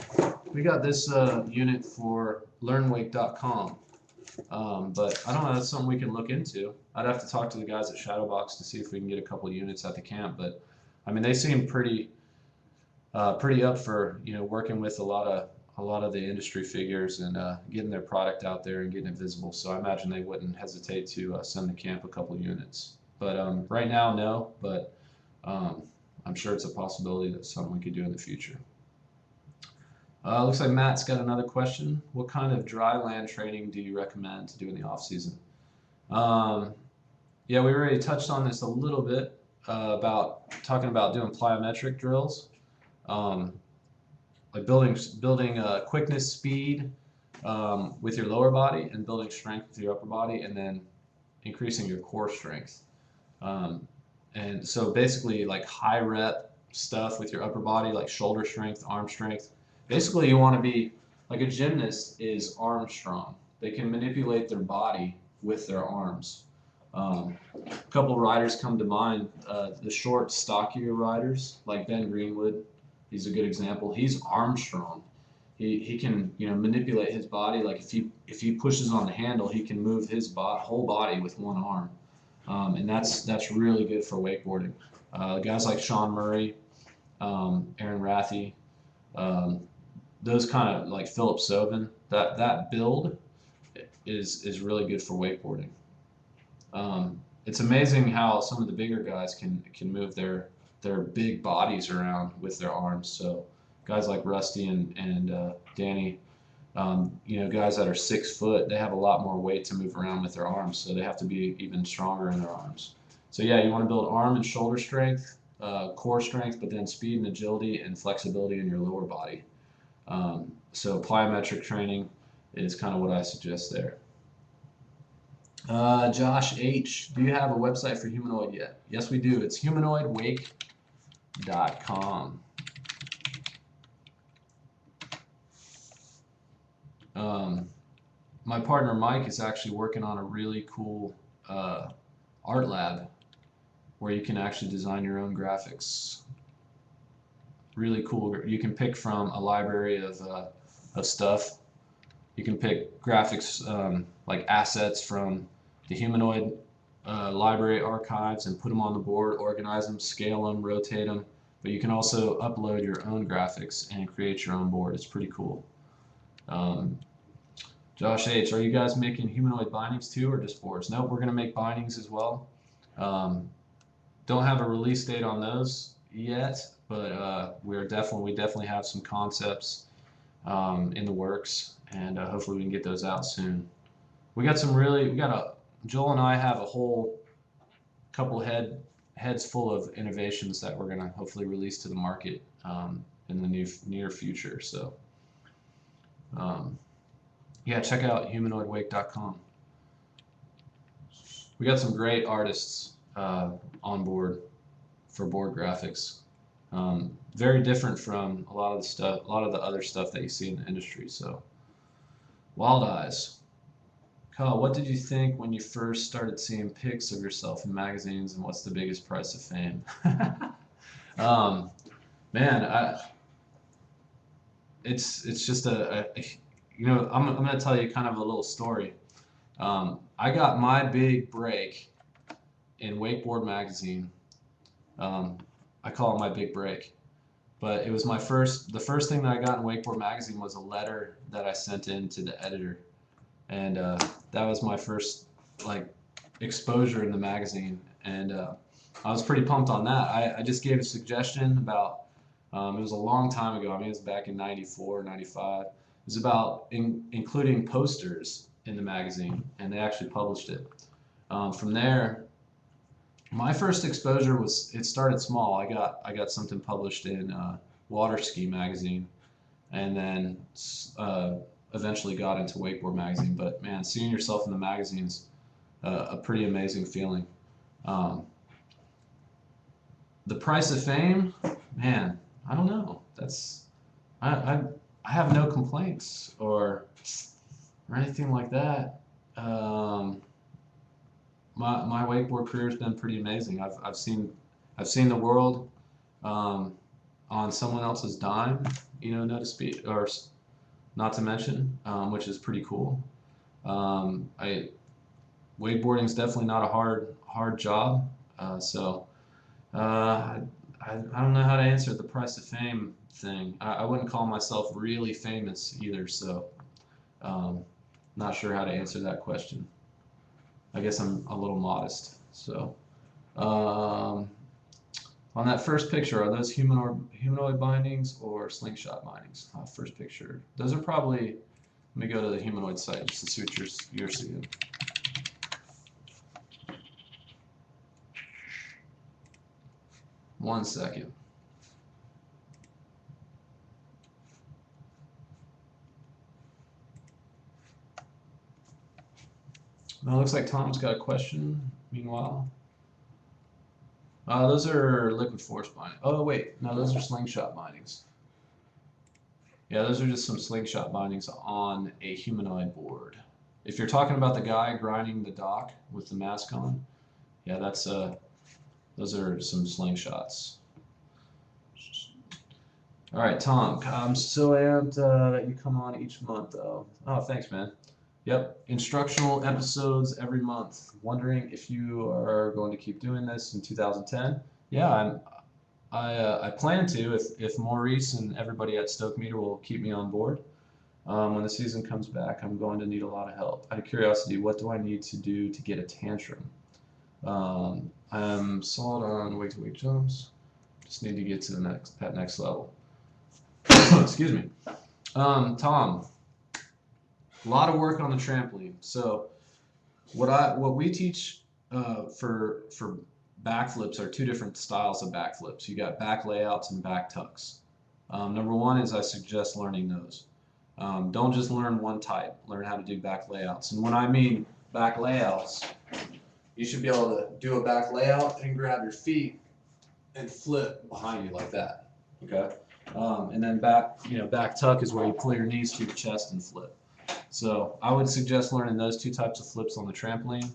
unit for LearnWake.com. But I don't know, that's something we can look into. I'd have to talk to the guys at Shadowbox to see if we can get a couple units at the camp. But I mean, they seem pretty up for working with a lot of the industry figures and getting their product out there and getting it visible. So I imagine they wouldn't hesitate to send the camp a couple units. But right now, no. But I'm sure it's a possibility that's something we could do in the future. Looks like Matt's got another question. What kind of dry land training do you recommend to do in the off season? Yeah, we already touched on this a little bit about talking about doing plyometric drills, um, like building quickness, speed with your lower body, and building strength with your upper body, and then increasing your core strength. And so basically, like high rep stuff with your upper body, like shoulder strength, arm strength. Basically, you want to be like a gymnast is arm strong. They can manipulate their body with their arms. A couple riders come to mind. The short, stockier riders, like Ben Greenwood, he's a good example. He's arm strong. He can manipulate his body. Like if he pushes on the handle, he can move his whole body with one arm, and that's really good for wakeboarding. Guys like Sean Murray, Aaron Rathie, those kind of like Philip Sovin, that build is really good for wakeboarding. It's amazing how some of the bigger guys can move their big bodies around with their arms. So guys like Rusty and Danny, guys that are 6 foot, they have a lot more weight to move around with their arms, so they have to be even stronger in their arms. So yeah, you want to build arm and shoulder strength, core strength, but then speed and agility and flexibility in your lower body. So plyometric training is kind of what I suggest there. Josh H., do you have a website for Humanoid yet? Yes, we do. It's humanoidwake.com. My partner Mike is actually working on a really cool art lab where you can actually design your own graphics. Really cool. You can pick from a library of stuff. You can pick graphics like assets from the Humanoid library archives and put them on the board, organize them, scale them, rotate them. But you can also upload your own graphics and create your own board. It's pretty cool. Josh H., are you guys making humanoid bindings too, or just boards? Nope, we're going to make bindings as well. Don't have a release date on those yet, but we definitely have some concepts in the works, and hopefully we can get those out soon. Joel and I have a whole couple heads full of innovations that we're going to hopefully release to the market in the near future. So. Yeah, check out humanoidwake.com. We got some great artists on board for board graphics. Very different from a lot of the other stuff that you see in the industry. So, Wild Eyes. Kyle, what did you think when you first started seeing pics of yourself in magazines, and what's the biggest price of fame? Man, it's just I'm going to tell you kind of a little story. I got my big break in Wakeboard magazine. I call it my big break, but it was the first thing that I got in Wakeboard magazine was a letter that I sent in to the editor, and that was my first like exposure in the magazine, and I was pretty pumped on that. I just gave a suggestion about, it was a long time ago, I mean it was back in 94, 95. It was about including posters in the magazine, and they actually published it. From there, my first exposure it started small. I got something published in Water Ski magazine, and then eventually got into Wakeboard magazine. But man, seeing yourself in the magazine's a pretty amazing feeling. The price of fame, man, I don't know. I have no complaints or anything like that. My wakeboard career has been pretty amazing. I've seen the world on someone else's dime, not to mention, which is pretty cool. Wakeboarding is definitely not a hard job, so I don't know how to answer the price of fame thing. I wouldn't call myself really famous either, so not sure how to answer that question. I guess I'm a little modest. So On that first picture, are those humanoid bindings or slingshot bindings? First picture. Those are probably, let me go to the humanoid site just to see what you're seeing. One second. Now it looks like Tom's got a question. Meanwhile, those are liquid force bindings. Oh wait, no, those are slingshot bindings. Yeah, those are just some slingshot bindings on a humanoid board. If you're talking about the guy grinding the dock with the mask on, yeah, that's those are some slingshots. All right, Tom, I'm so amped that you come on each month, though. Oh, thanks, man. Yep, instructional episodes every month. Wondering if you are going to keep doing this in 2010? Yeah, I plan to if Maurice and everybody at Stoke Meter will keep me on board. When the season comes back, I'm going to need a lot of help. Out of curiosity, what do I need to do to get a tantrum? I'm solid on week-to-week jumps. Just need to get to that next level. Excuse me. Tom, a lot of work on the trampoline. So what we teach for backflips are two different styles of backflips. You got back layouts and back tucks. Number one is I suggest learning those. Don't just learn one type. Learn how to do back layouts. And when I mean back layouts, you should be able to do a back layout and grab your feet and flip behind you like that. Okay. And then back tuck is where you pull your knees to your chest and flip. So I would suggest learning those two types of flips on the trampoline.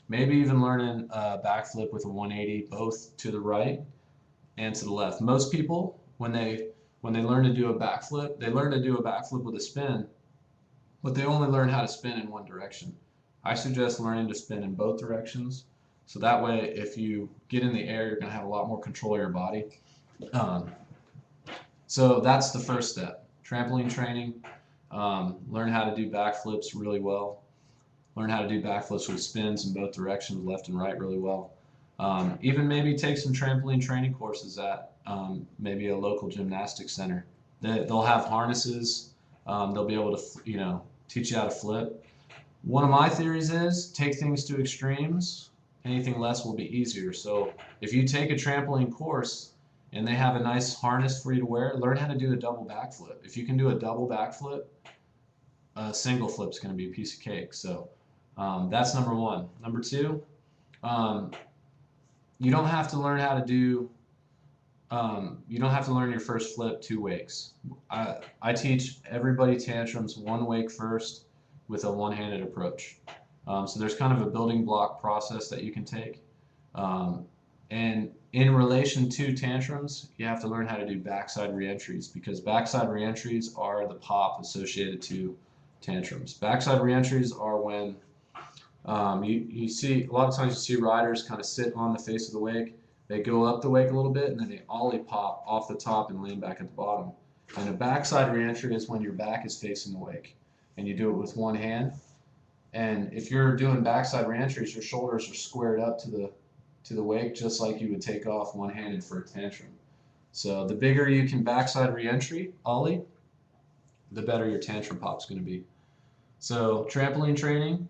Maybe even learning a backflip with a 180, both to the right and to the left. Most people, when they learn to do a backflip, they learn to do a backflip with a spin, but they only learn how to spin in one direction. I suggest learning to spin in both directions, so that way if you get in the air, you're going to have a lot more control of your body. So that's the first step. Trampoline training, learn how to do backflips really well. Learn how to do backflips with spins in both directions, left and right, really well. Even maybe take some trampoline training courses at maybe a local gymnastics center. They'll have harnesses. They'll be able to, teach you how to flip. One of my theories is take things to extremes. Anything less will be easier. So if you take a trampoline course and they have a nice harness for you to wear, learn how to do a double backflip. If you can do a double backflip, a single flip's going to be a piece of cake. So that's number one. Number two, you don't have to learn how to do. You don't have to learn your first flip 2 wakes. I teach everybody tantrums 1 wake first with a one-handed approach. So there's kind of a building block process that you can take. And in relation to tantrums, you have to learn how to do backside reentries, because backside reentries are the pop associated to tantrums. Backside reentries are when you see, a lot of times you see riders kind of sit on the face of the wake. They go up the wake a little bit and then they ollie pop off the top and land back at the bottom. And a backside reentry is when your back is facing the wake and you do it with one hand. And if you're doing backside reentries, your shoulders are squared up to the wake, just like you would take off one-handed for a tantrum. So the bigger you can backside reentry, ollie, the better your tantrum pop's going to be. So trampoline training,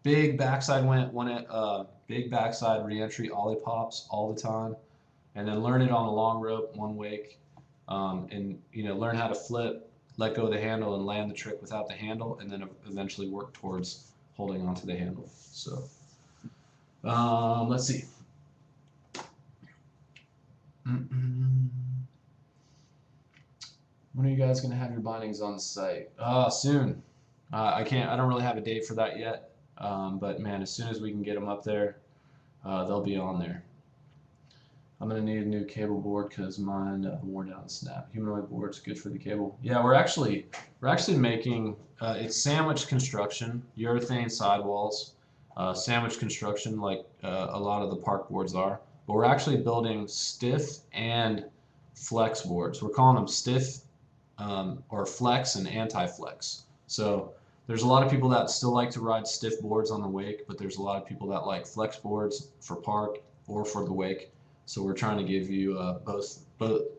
big backside big backside reentry ollie pops all the time, and then learn it on a long rope, 1 wake, and learn how to flip, let go of the handle, and land the trick without the handle, and then eventually work towards holding onto the handle. So let's see. When are you guys going to have your bindings on the site? Soon. I don't really have a date for that yet, but man, as soon as we can get them up there, they'll be on there. I'm going to need a new cable board because mine wore down the snap. Humanoid board's good for the cable. Yeah, we're actually making it's sandwich construction, urethane sidewalls, sandwich construction like a lot of the park boards are. But we're actually building stiff and flex boards. We're calling them stiff or flex and anti-flex. So there's a lot of people that still like to ride stiff boards on the wake, but there's a lot of people that like flex boards for park or for the wake. So we're trying to give you both,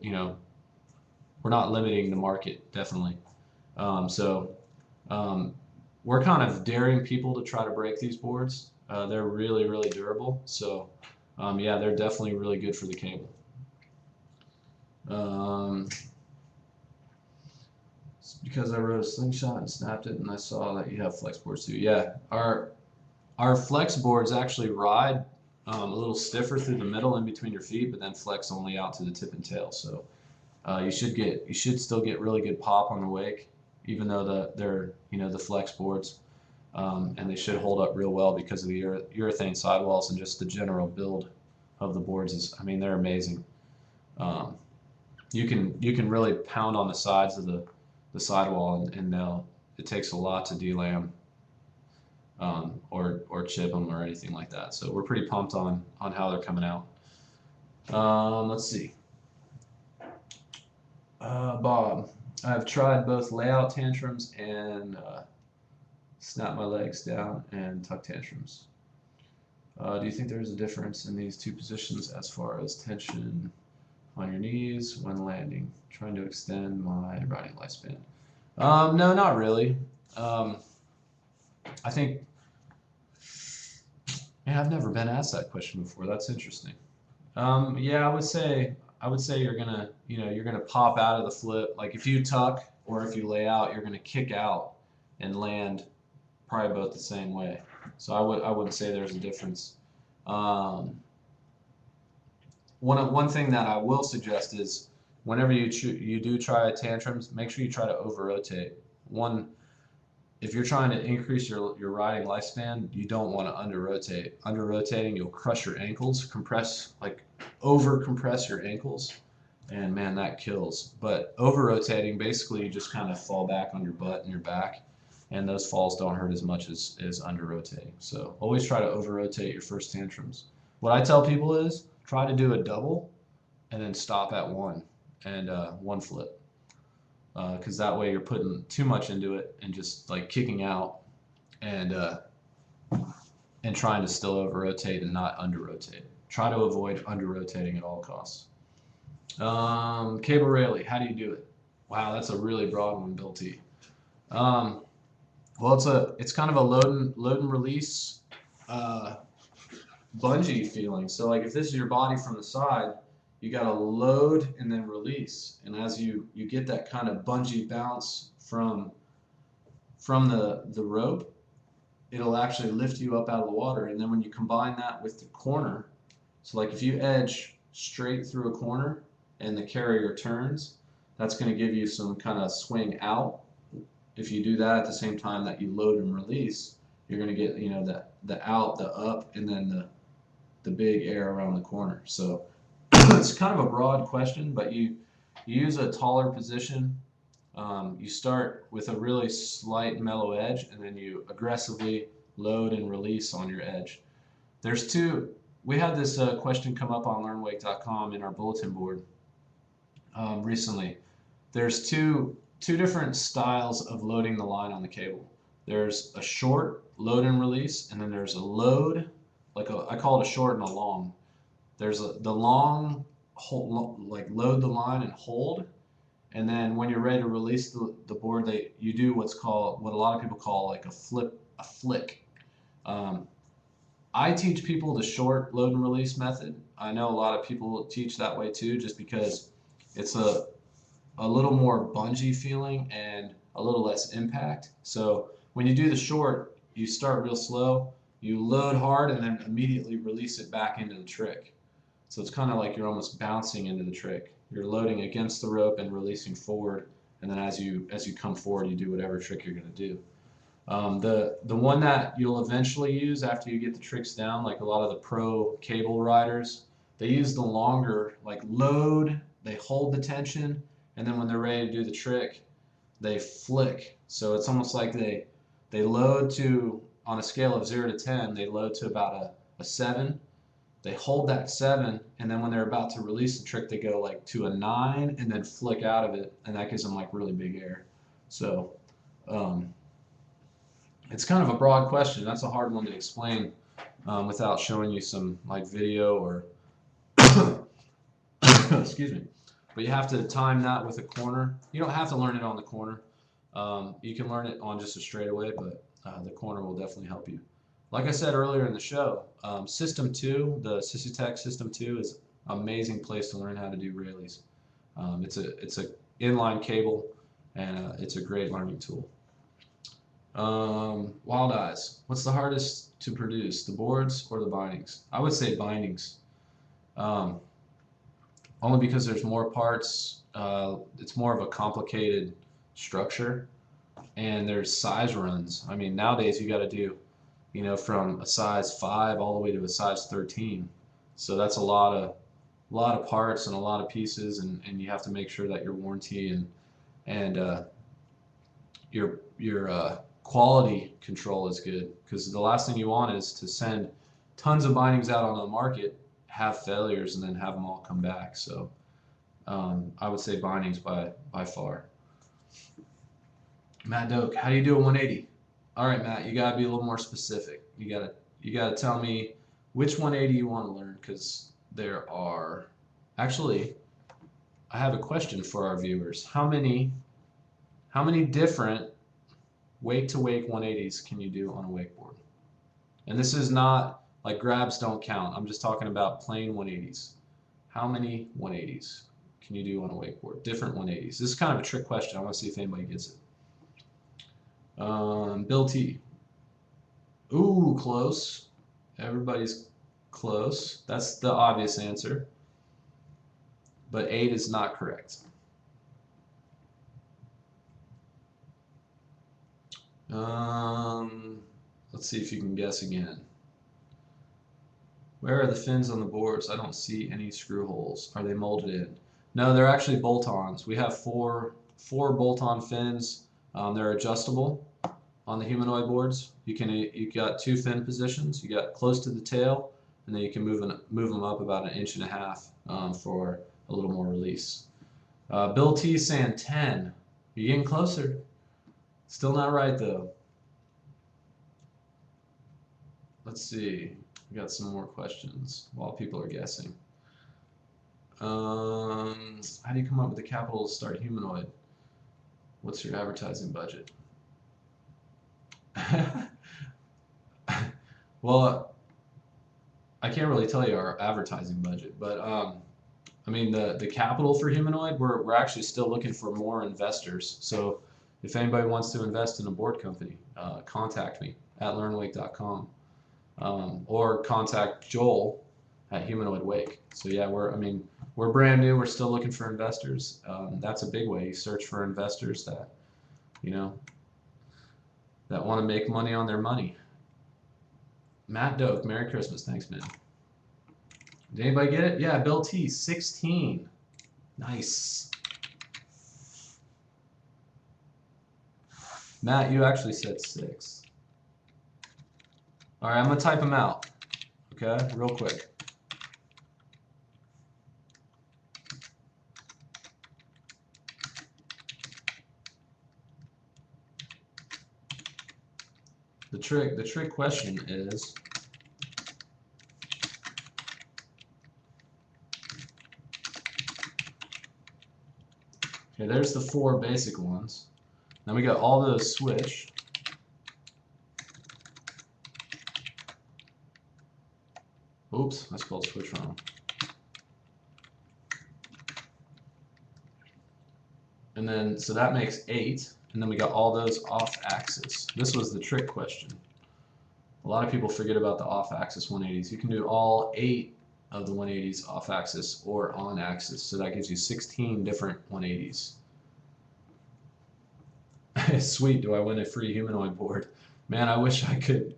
you know, we're not limiting the market, definitely. So we're kind of daring people to try to break these boards. They're really, really durable. So yeah, they're definitely really good for the cable. It's because I wrote a slingshot and snapped it, and I saw that you have flex boards too. Yeah, our flex boards actually ride a little stiffer through the middle in between your feet, but then flex only out to the tip and tail. So you should still get really good pop on the wake, even though they're the flex boards, and they should hold up real well because of the urethane sidewalls and just the general build of the boards is, I mean, they're amazing. Um, you can really pound on the sides of the sidewall, and it takes a lot to delam or chip them or anything like that. So we're pretty pumped on how they're coming out. Let's see. Bob, I've tried both layout tantrums and snap my legs down and tuck tantrums. Do you think there's a difference in these two positions as far as tension on your knees when landing? Trying to extend my riding lifespan. No, not really. I think, yeah, I've never been asked that question before. That's interesting. Yeah, I would say you're gonna pop out of the flip. Like if you tuck or if you lay out, you're gonna kick out and land probably both the same way. So I wouldn't say there's a difference. Um, one thing that I will suggest is whenever you do try tantrums, make sure you try to over rotate. If you're trying to increase your riding lifespan, you don't want to under rotate. Under rotating, you'll crush your ankles, over compress your ankles, and man, that kills. But over rotating, basically, you just kind of fall back on your butt and your back, and those falls don't hurt as much as under rotating. So always try to over rotate your first tantrums. What I tell people is try to do a double, and then stop at one, and one flip. Because that way you're putting too much into it and just like kicking out and trying to still over rotate and not under rotate. Try to avoid under rotating at all costs. Cable railing, how do you do it? Wow, that's a really broad one, Bill T. Well, it's kind of a load and release bungee feeling. So like if this is your body from the side, you got to load and then release. And as you get that kind of bungee bounce from the rope, it'll actually lift you up out of the water. And then when you combine that with the corner, so like if you edge straight through a corner and the carrier turns, that's going to give you some kind of swing out. If you do that at the same time that you load and release, you're going to get the out, the up, and then the big air around the corner. So it's kind of a broad question, but you use a taller position. You start with a really slight mellow edge, and then you aggressively load and release on your edge. We had this question come up on learnwake.com in our bulletin board recently. There's two different styles of loading the line on the cable. There's a short load and release, and then there's a load, I call it a short and a long. There's the long, like load the line and hold, and then when you're ready to release the board, you do what a lot of people call like a flick. I teach people the short load and release method. I know a lot of people teach that way too, just because it's a little more bungee feeling and a little less impact. So when you do the short, you start real slow, you load hard, and then immediately release it back into the trick. So it's kind of like you're almost bouncing into the trick. You're loading against the rope and releasing forward, and then as you come forward, you do whatever trick you're going to do. The one that you'll eventually use after you get the tricks down, like a lot of the pro cable riders, they use the longer, like load, they hold the tension, and then when they're ready to do the trick, they flick. So it's almost like they load to, on a scale of 0 to 10, they load to about a 7. They hold that 7, and then when they're about to release the trick, they go like to a 9 and then flick out of it, and that gives them like really big air. So it's kind of a broad question. That's a hard one to explain without showing you some like video or Excuse me. But you have to time that with a corner. You don't have to learn it on the corner. You can learn it on just a straightaway, but the corner will definitely help you. Like I said earlier in the show, System 2, the Sysutech System 2 is an amazing place to learn how to do Rayleighs. It's a inline cable, and it's a great learning tool. Wild Eyes. What's the hardest to produce, the boards or the bindings? I would say bindings. Only because there's more parts. It's more of a complicated structure, and there's size runs. I mean, nowadays you got to do, from a size 5 all the way to a size 13. So that's a lot of parts and a lot of pieces, and you have to make sure that your warranty and your quality control is good, because the last thing you want is to send tons of bindings out on the market, have failures, and then have them all come back. So I would say bindings by far. Matt Doak, how do you do a 180? All right, Matt, you gotta be a little more specific. You gotta tell me which 180 you want to learn, because there are actually. I have a question for our viewers. How many different wake-to-wake 180s can you do on a wakeboard? And this is not like grabs don't count. I'm just talking about plain 180s. How many 180s can you do on a wakeboard? Different 180s. This is kind of a trick question. I want to see if anybody gets it. Bill T. Ooh, close. Everybody's close. That's the obvious answer. But 8 is not correct. Let's see if you can guess again. Where are the fins on the boards? I don't see any screw holes. Are they molded in? No, they're actually bolt-ons. We have four bolt-on fins. They're adjustable on the humanoid boards. You got 2 fin positions. You got close to the tail, and then you can move them up about 1.5 inches for a little more release. Bill T saying 10. You're getting closer. Still not right though. Let's see. We got some more questions while people are guessing. How do you come up with the capital to start humanoid? What's your advertising budget? Well, I can't really tell you our advertising budget, but I mean the capital for humanoid, we're actually still looking for more investors. So if anybody wants to invest in a board company, contact me at learnwake.com, or contact Joel at Humanoid Wake. So yeah, we're brand new. We're still looking for investors. That's a big way. You search for investors that that want to make money on their money. Matt Doak, Merry Christmas. Thanks, man. Did anybody get it? Yeah, Bill T, 16. Nice. Matt, you actually said 6. All right, I'm going to type them out, okay, real quick. The trick question is, okay, there's the 4 basic ones. Then we got all those switch. Oops, I spelled switch wrong. And then, so that makes 8. And then we got all those off axis. This was the trick question. A lot of people forget about the off axis 180s. You can do all 8 of the 180s off axis or on axis. So that gives you 16 different 180s. Sweet, do I win a free humanoid board? Man, I wish I could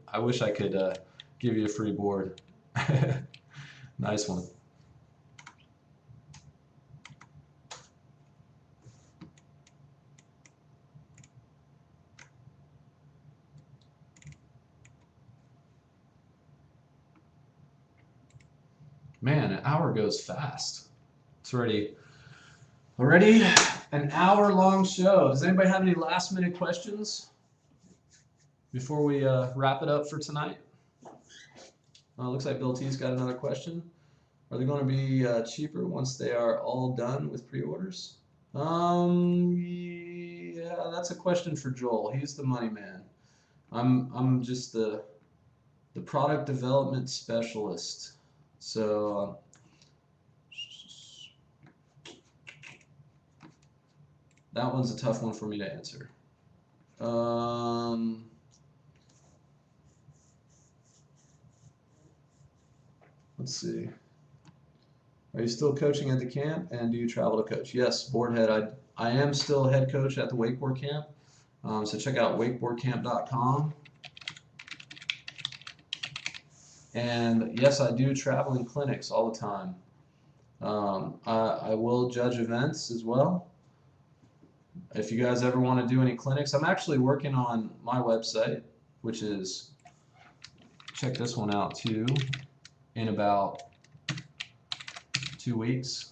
give you a free board. Nice one. Man, an hour goes fast. It's already an hour-long show. Does anybody have any last-minute questions before we wrap it up for tonight? Looks like Bill T's got another question. Are they going to be cheaper once they are all done with pre-orders? Yeah, that's a question for Joel. He's the money man. I'm just the product development specialist. So that one's a tough one for me to answer. Let's see. Are you still coaching at the camp, and do you travel to coach? Yes, Boardhead. I am still head coach at the wakeboard camp. So check out wakeboardcamp.com. And yes, I do traveling clinics all the time. I will judge events as well. If you guys ever want to do any clinics, I'm actually working on my website, which is, check this one out too, in about 2 weeks.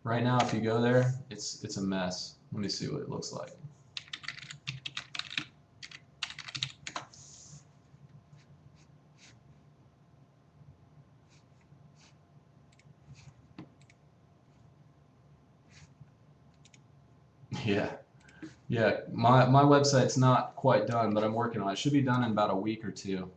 Right now, if you go there, it's a mess. Let me see what it looks like. Yeah, my website's not quite done, but I'm working on it. It should be done in about a week or two.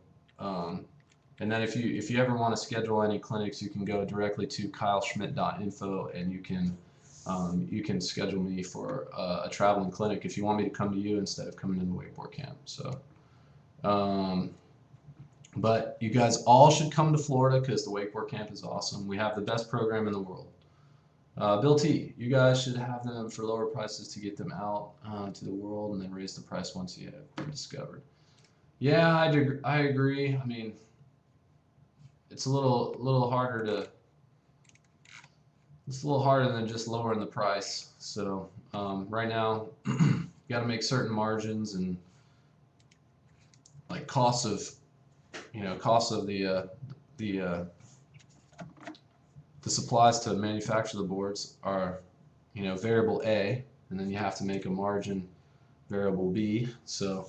And then if you ever want to schedule any clinics, you can go directly to kyleschmidt.info, and you can schedule me for a traveling clinic if you want me to come to you instead of coming to the wakeboard camp. So, but you guys all should come to Florida because the wakeboard camp is awesome. We have the best program in the world. Bill T, you guys should have them for lower prices to get them out to the world, and then raise the price once you have them discovered. Yeah, I agree. I mean, it's a little harder to. It's a little harder than just lowering the price. So right now, you got to make certain margins and like costs of the supplies to manufacture the boards are, variable A, and then you have to make a margin variable B. So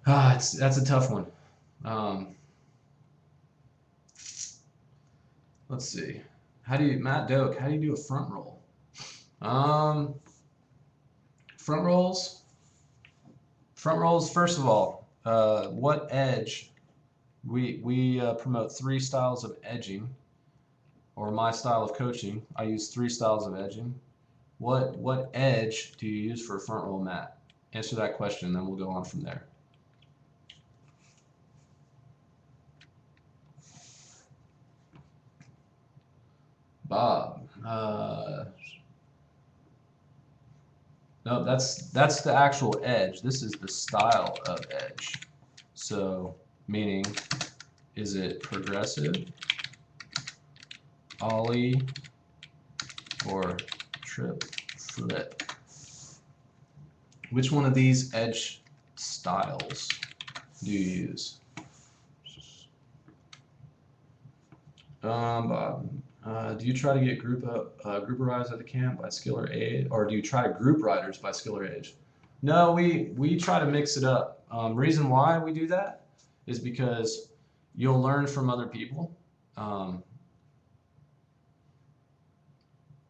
that's a tough one. Let's see. Matt Doak, how do you do a front roll? Front rolls, first of all, what edge? We promote 3 styles of edging. Or my style of coaching, I use 3 styles of edging. What edge do you use for a front roll mat? Answer that question, then we'll go on from there. Bob, no, that's the actual edge. This is the style of edge. So, meaning, is it progressive, ollie, or trip flip? Which one of these edge styles do you use? Bob, do you try to get group riders at the camp by skill or age, or do you try to group riders by skill or age? No, we try to mix it up. Reason why we do that is because you'll learn from other people.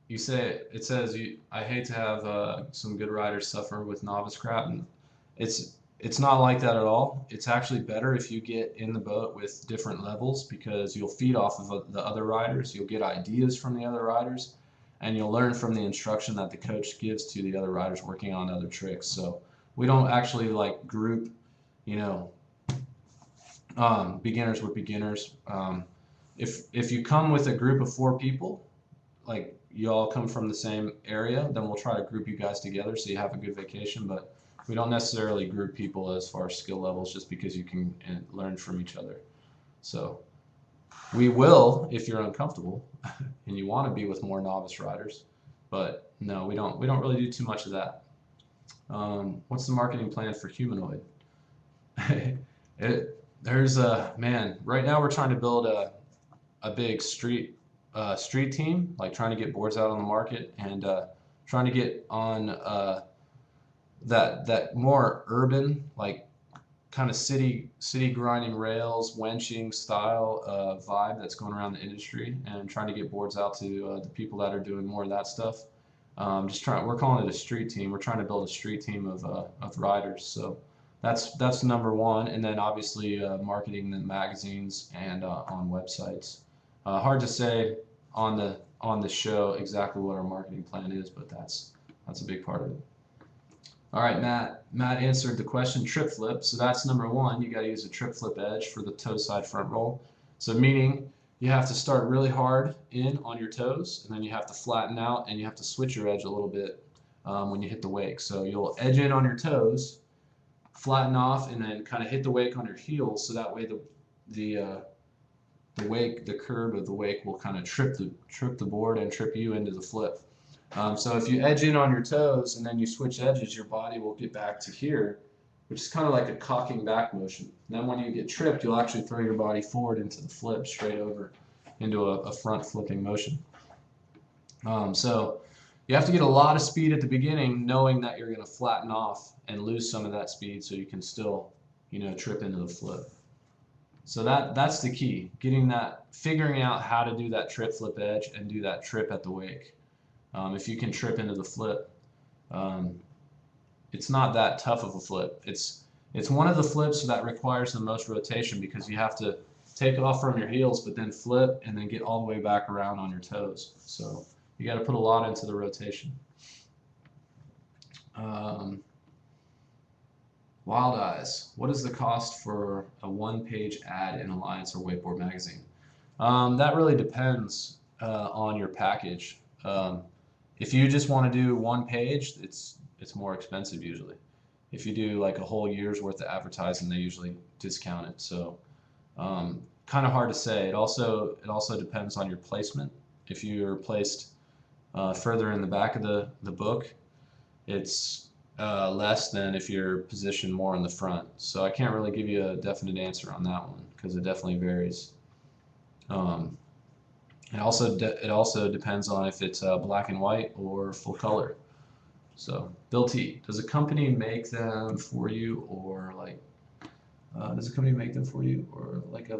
It says I hate to have some good riders suffer with novice crap, and it's not like that at all. It's actually better if you get in the boat with different levels, because you'll feed off of the other riders, you'll get ideas from the other riders, and you'll learn from the instruction that the coach gives to the other riders working on other tricks. So we don't actually like group, beginners with beginners. If you come with a group of 4 people, like you all come from the same area, then we'll try to group you guys together so you have a good vacation. But we don't necessarily group people as far as skill levels, just because you can learn from each other. So we will if you're uncomfortable and you want to be with more novice riders, but no, we don't really do too much of that. What's the marketing plan for humanoid? There's right now we're trying to build a big street team, like trying to get boards out on the market, and trying to get on that more urban, like kind of city grinding rails, wenching style vibe that's going around the industry, and trying to get boards out to the people that are doing more of that stuff. We're calling it a street team. We're trying to build a street team of riders. So that's number one, and then obviously marketing the magazines and on websites. Hard to say on the show exactly what our marketing plan is, but that's a big part of it. All right, Matt answered the question, trip flip. So that's number one. You got to use a trip flip edge for the toe side front roll. So meaning you have to start really hard in on your toes, and then you have to flatten out, and you have to switch your edge a little bit when you hit the wake. So you'll edge in on your toes, flatten off, and then kind of hit the wake on your heels. So that way the wake, the curb of the wake will kind of trip the board and trip you into the flip. So if you edge in on your toes and then you switch edges, your body will get back to here, which is kind of like a cocking back motion. And then when you get tripped, you'll actually throw your body forward into the flip, straight over into a front flipping motion. So you have to get a lot of speed at the beginning, knowing that you're going to flatten off and lose some of that speed so you can still, trip into the flip. So that's the key, figuring out how to do that trip flip edge and do that trip at the wake. If you can trip into the flip, it's not that tough of a flip. It's one of the flips that requires the most rotation because you have to take off from your heels, but then flip and then get all the way back around on your toes. So you got to put a lot into the rotation. Wild Eyes, what is the cost for a one-page ad in Alliance or Wakeboard magazine? That really depends on your package. If you just want to do one page, it's more expensive usually. If you do like a whole year's worth of advertising, they usually discount it. So kind of hard to say. It also depends on your placement. If you're placed further in the back of the book, it's less than if you're positioned more in the front. So I can't really give you a definite answer on that one because it definitely varies. It also depends on if it's black and white or full color. So, Bill T, does a company make them for you, or like, I've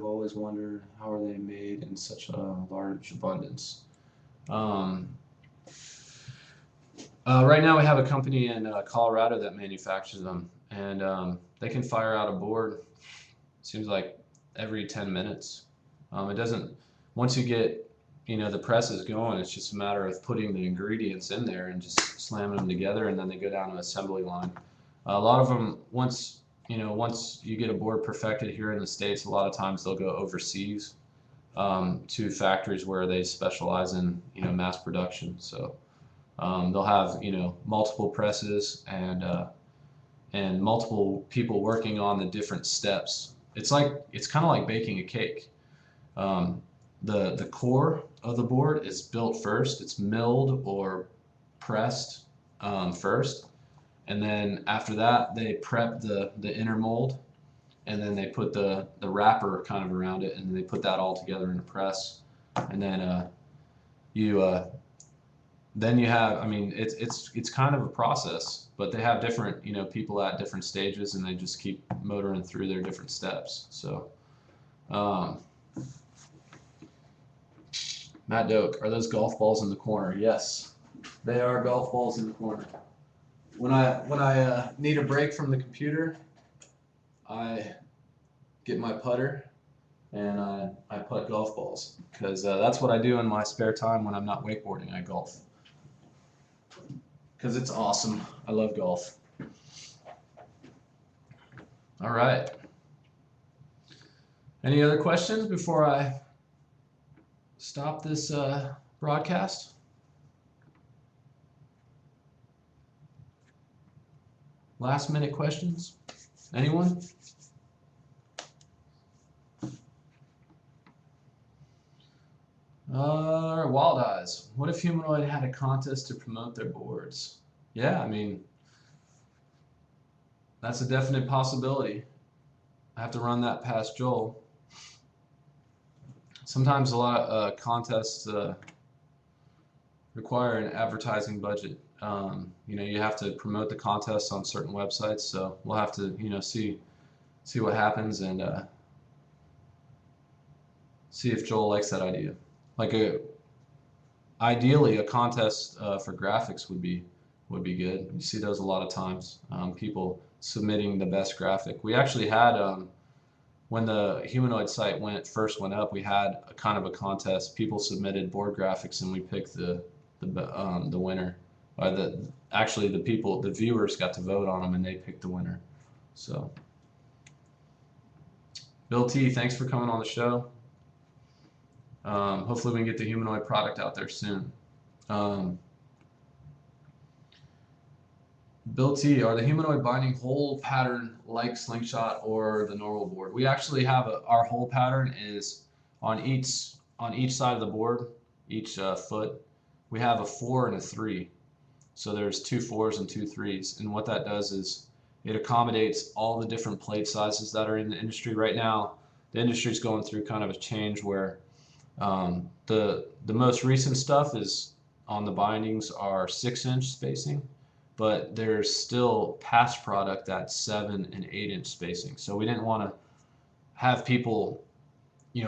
always wondered, how are they made in such a large abundance? Right now we have a company in Colorado that manufactures them, and they can fire out a board, seems like every 10 minutes. It doesn't, once you get the press is going, it's just a matter of putting the ingredients in there and just slamming them together, and then they go down an assembly line. A lot of them, once you get a board perfected here in the States, a lot of times they'll go overseas to factories where they specialize in mass production. So they'll have multiple presses and multiple people working on the different steps. It's kind of like baking a cake. The core of the board is built first. It's milled or pressed first, and then after that they prep the inner mold, and then they put the wrapper kind of around it, and then they put that all together in a press, and then then you have, it's kind of a process, but they have different people at different stages, and they just keep motoring through their different steps. So Matt Doak, are those golf balls in the corner? Yes, they are golf balls in the corner. When I need a break from the computer, I get my putter and I putt golf balls, because that's what I do in my spare time when I'm not wakeboarding. I golf because it's awesome. I love golf. All right. Any other questions before I stop this broadcast? Last minute questions? Anyone? Wild Eyes. What if Humanoid had a contest to promote their boards? Yeah, that's a definite possibility. I have to run that past Joel. Sometimes a lot of contests require an advertising budget. You have to promote the contests on certain websites, so we'll have to see see what happens, and see if Joel likes that idea. Like ideally, a contest for graphics would be good. You see those a lot of times. People submitting the best graphic. We actually had when the humanoid site first went up, we had a kind of a contest. People submitted board graphics, and we picked the winner. Actually the viewers got to vote on them, and they picked the winner. So, Bill T, thanks for coming on the show. Hopefully we can get the humanoid product out there soon. Bill T, are the humanoid binding hole pattern like Slingshot or the normal board? We actually have our hole pattern is on each side of the board, each foot. We have a 4 and a 3. So there's 2 4s and 2 3s. And what that does is it accommodates all the different plate sizes that are in the industry right now. The industry is going through kind of a change where the most recent stuff is on the bindings are 6-inch spacing, but there's still past product that's 7 and 8-inch spacing. So we didn't want to have people,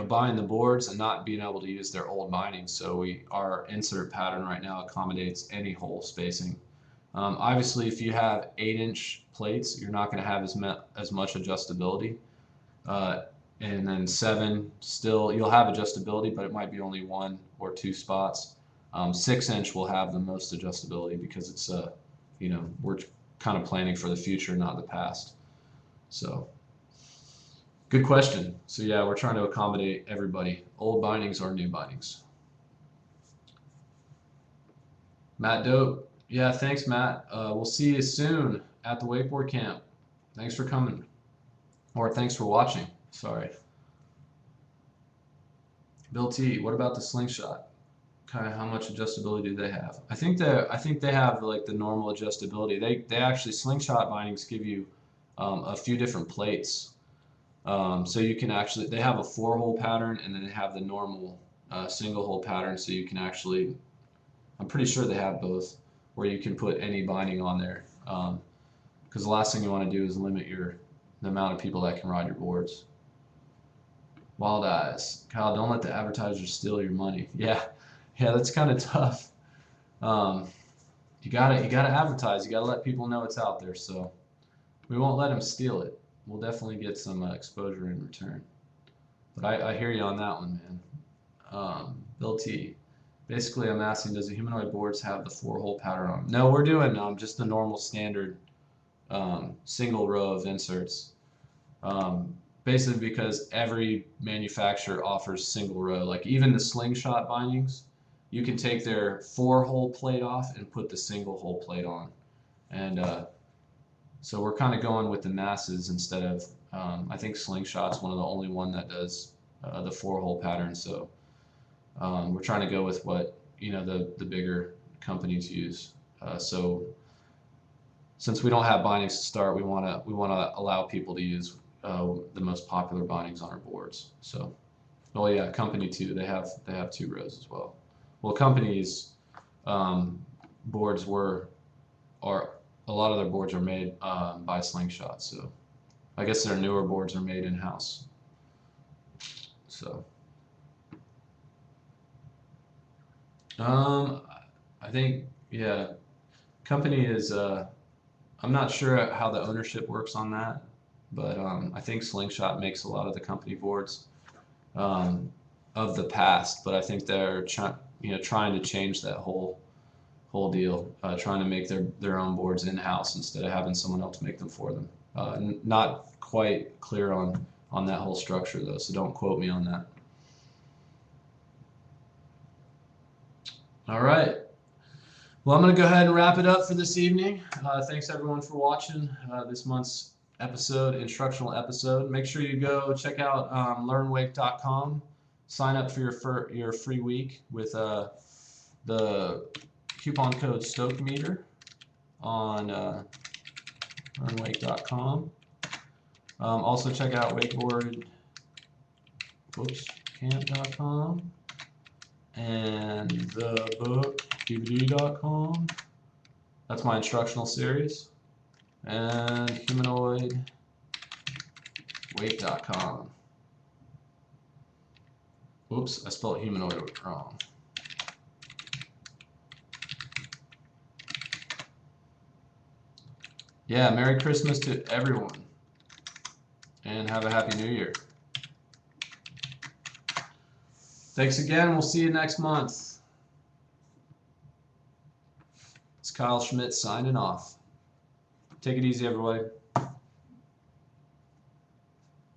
buying the boards and not being able to use their old bindings. So our insert pattern right now accommodates any hole spacing. Obviously, if you have 8-inch plates, you're not going to have as much adjustability. And then 7, still you'll have adjustability, but it might be only 1 or 2 spots. 6-inch will have the most adjustability because it's we're kind of planning for the future, not the past. So, good question. So yeah, we're trying to accommodate everybody, old bindings or new bindings. Matt Dope, yeah, thanks Matt. We'll see you soon at the wakeboard camp. Thanks for coming, or thanks for watching. Sorry. Bill T, what about the Slingshot? Kind of how much adjustability do they have? I think they have like the normal adjustability. They actually Slingshot bindings give you a few different plates, so you can actually they have a 4-hole pattern, and then they have the normal single hole pattern. So you can actually, I'm pretty sure they have both, where you can put any binding on there. Because the last thing you want to do is limit the amount of people that can ride your boards. Wild Eyes, Kyle, don't let the advertisers steal your money. Yeah, that's kind of tough. You gotta advertise. You gotta let people know it's out there. So we won't let them steal it. We'll definitely get some exposure in return. But I hear you on that one, man. Bill T, basically I'm asking, does the humanoid boards have the 4-hole pattern on them? No, we're doing just the normal standard single row of inserts. Basically because every manufacturer offers single row. Like even the Slingshot bindings, you can take their 4-hole plate off and put the single hole plate on. And so we're kind of going with the masses instead of, I think Slingshot's one of the only one that does the 4-hole pattern. So we're trying to go with what the bigger companies use. So since we don't have bindings to start, we want to allow people to use the most popular bindings on our boards. So, well, yeah, Company 2, they have 2 rows as well. Well, Company's boards a lot of their boards are made by Slingshot, so I guess their newer boards are made in-house. So, I think, yeah, Company is, I'm not sure how the ownership works on that, but I think Slingshot makes a lot of the Company boards of the past, but I think they're trying to change that whole deal, trying to make their own boards in-house instead of having someone else make them for them. Not quite clear on that whole structure though, so don't quote me on that. All right. Well, I'm going to go ahead and wrap it up for this evening. Thanks everyone for watching this month's instructional episode. Make sure you go check out learnwake.com. Sign up for your free week with the coupon code StokeMeter on learnwake.com. Also check out wakeboardcamp.com and thebookdvd.com. That's my instructional series. And humanoid Weight.com. Oops, I spelled humanoid wrong. Yeah, Merry Christmas to everyone. And have a Happy New Year. Thanks again. We'll see you next month. It's Kyle Schmidt signing off. Take it easy, everybody.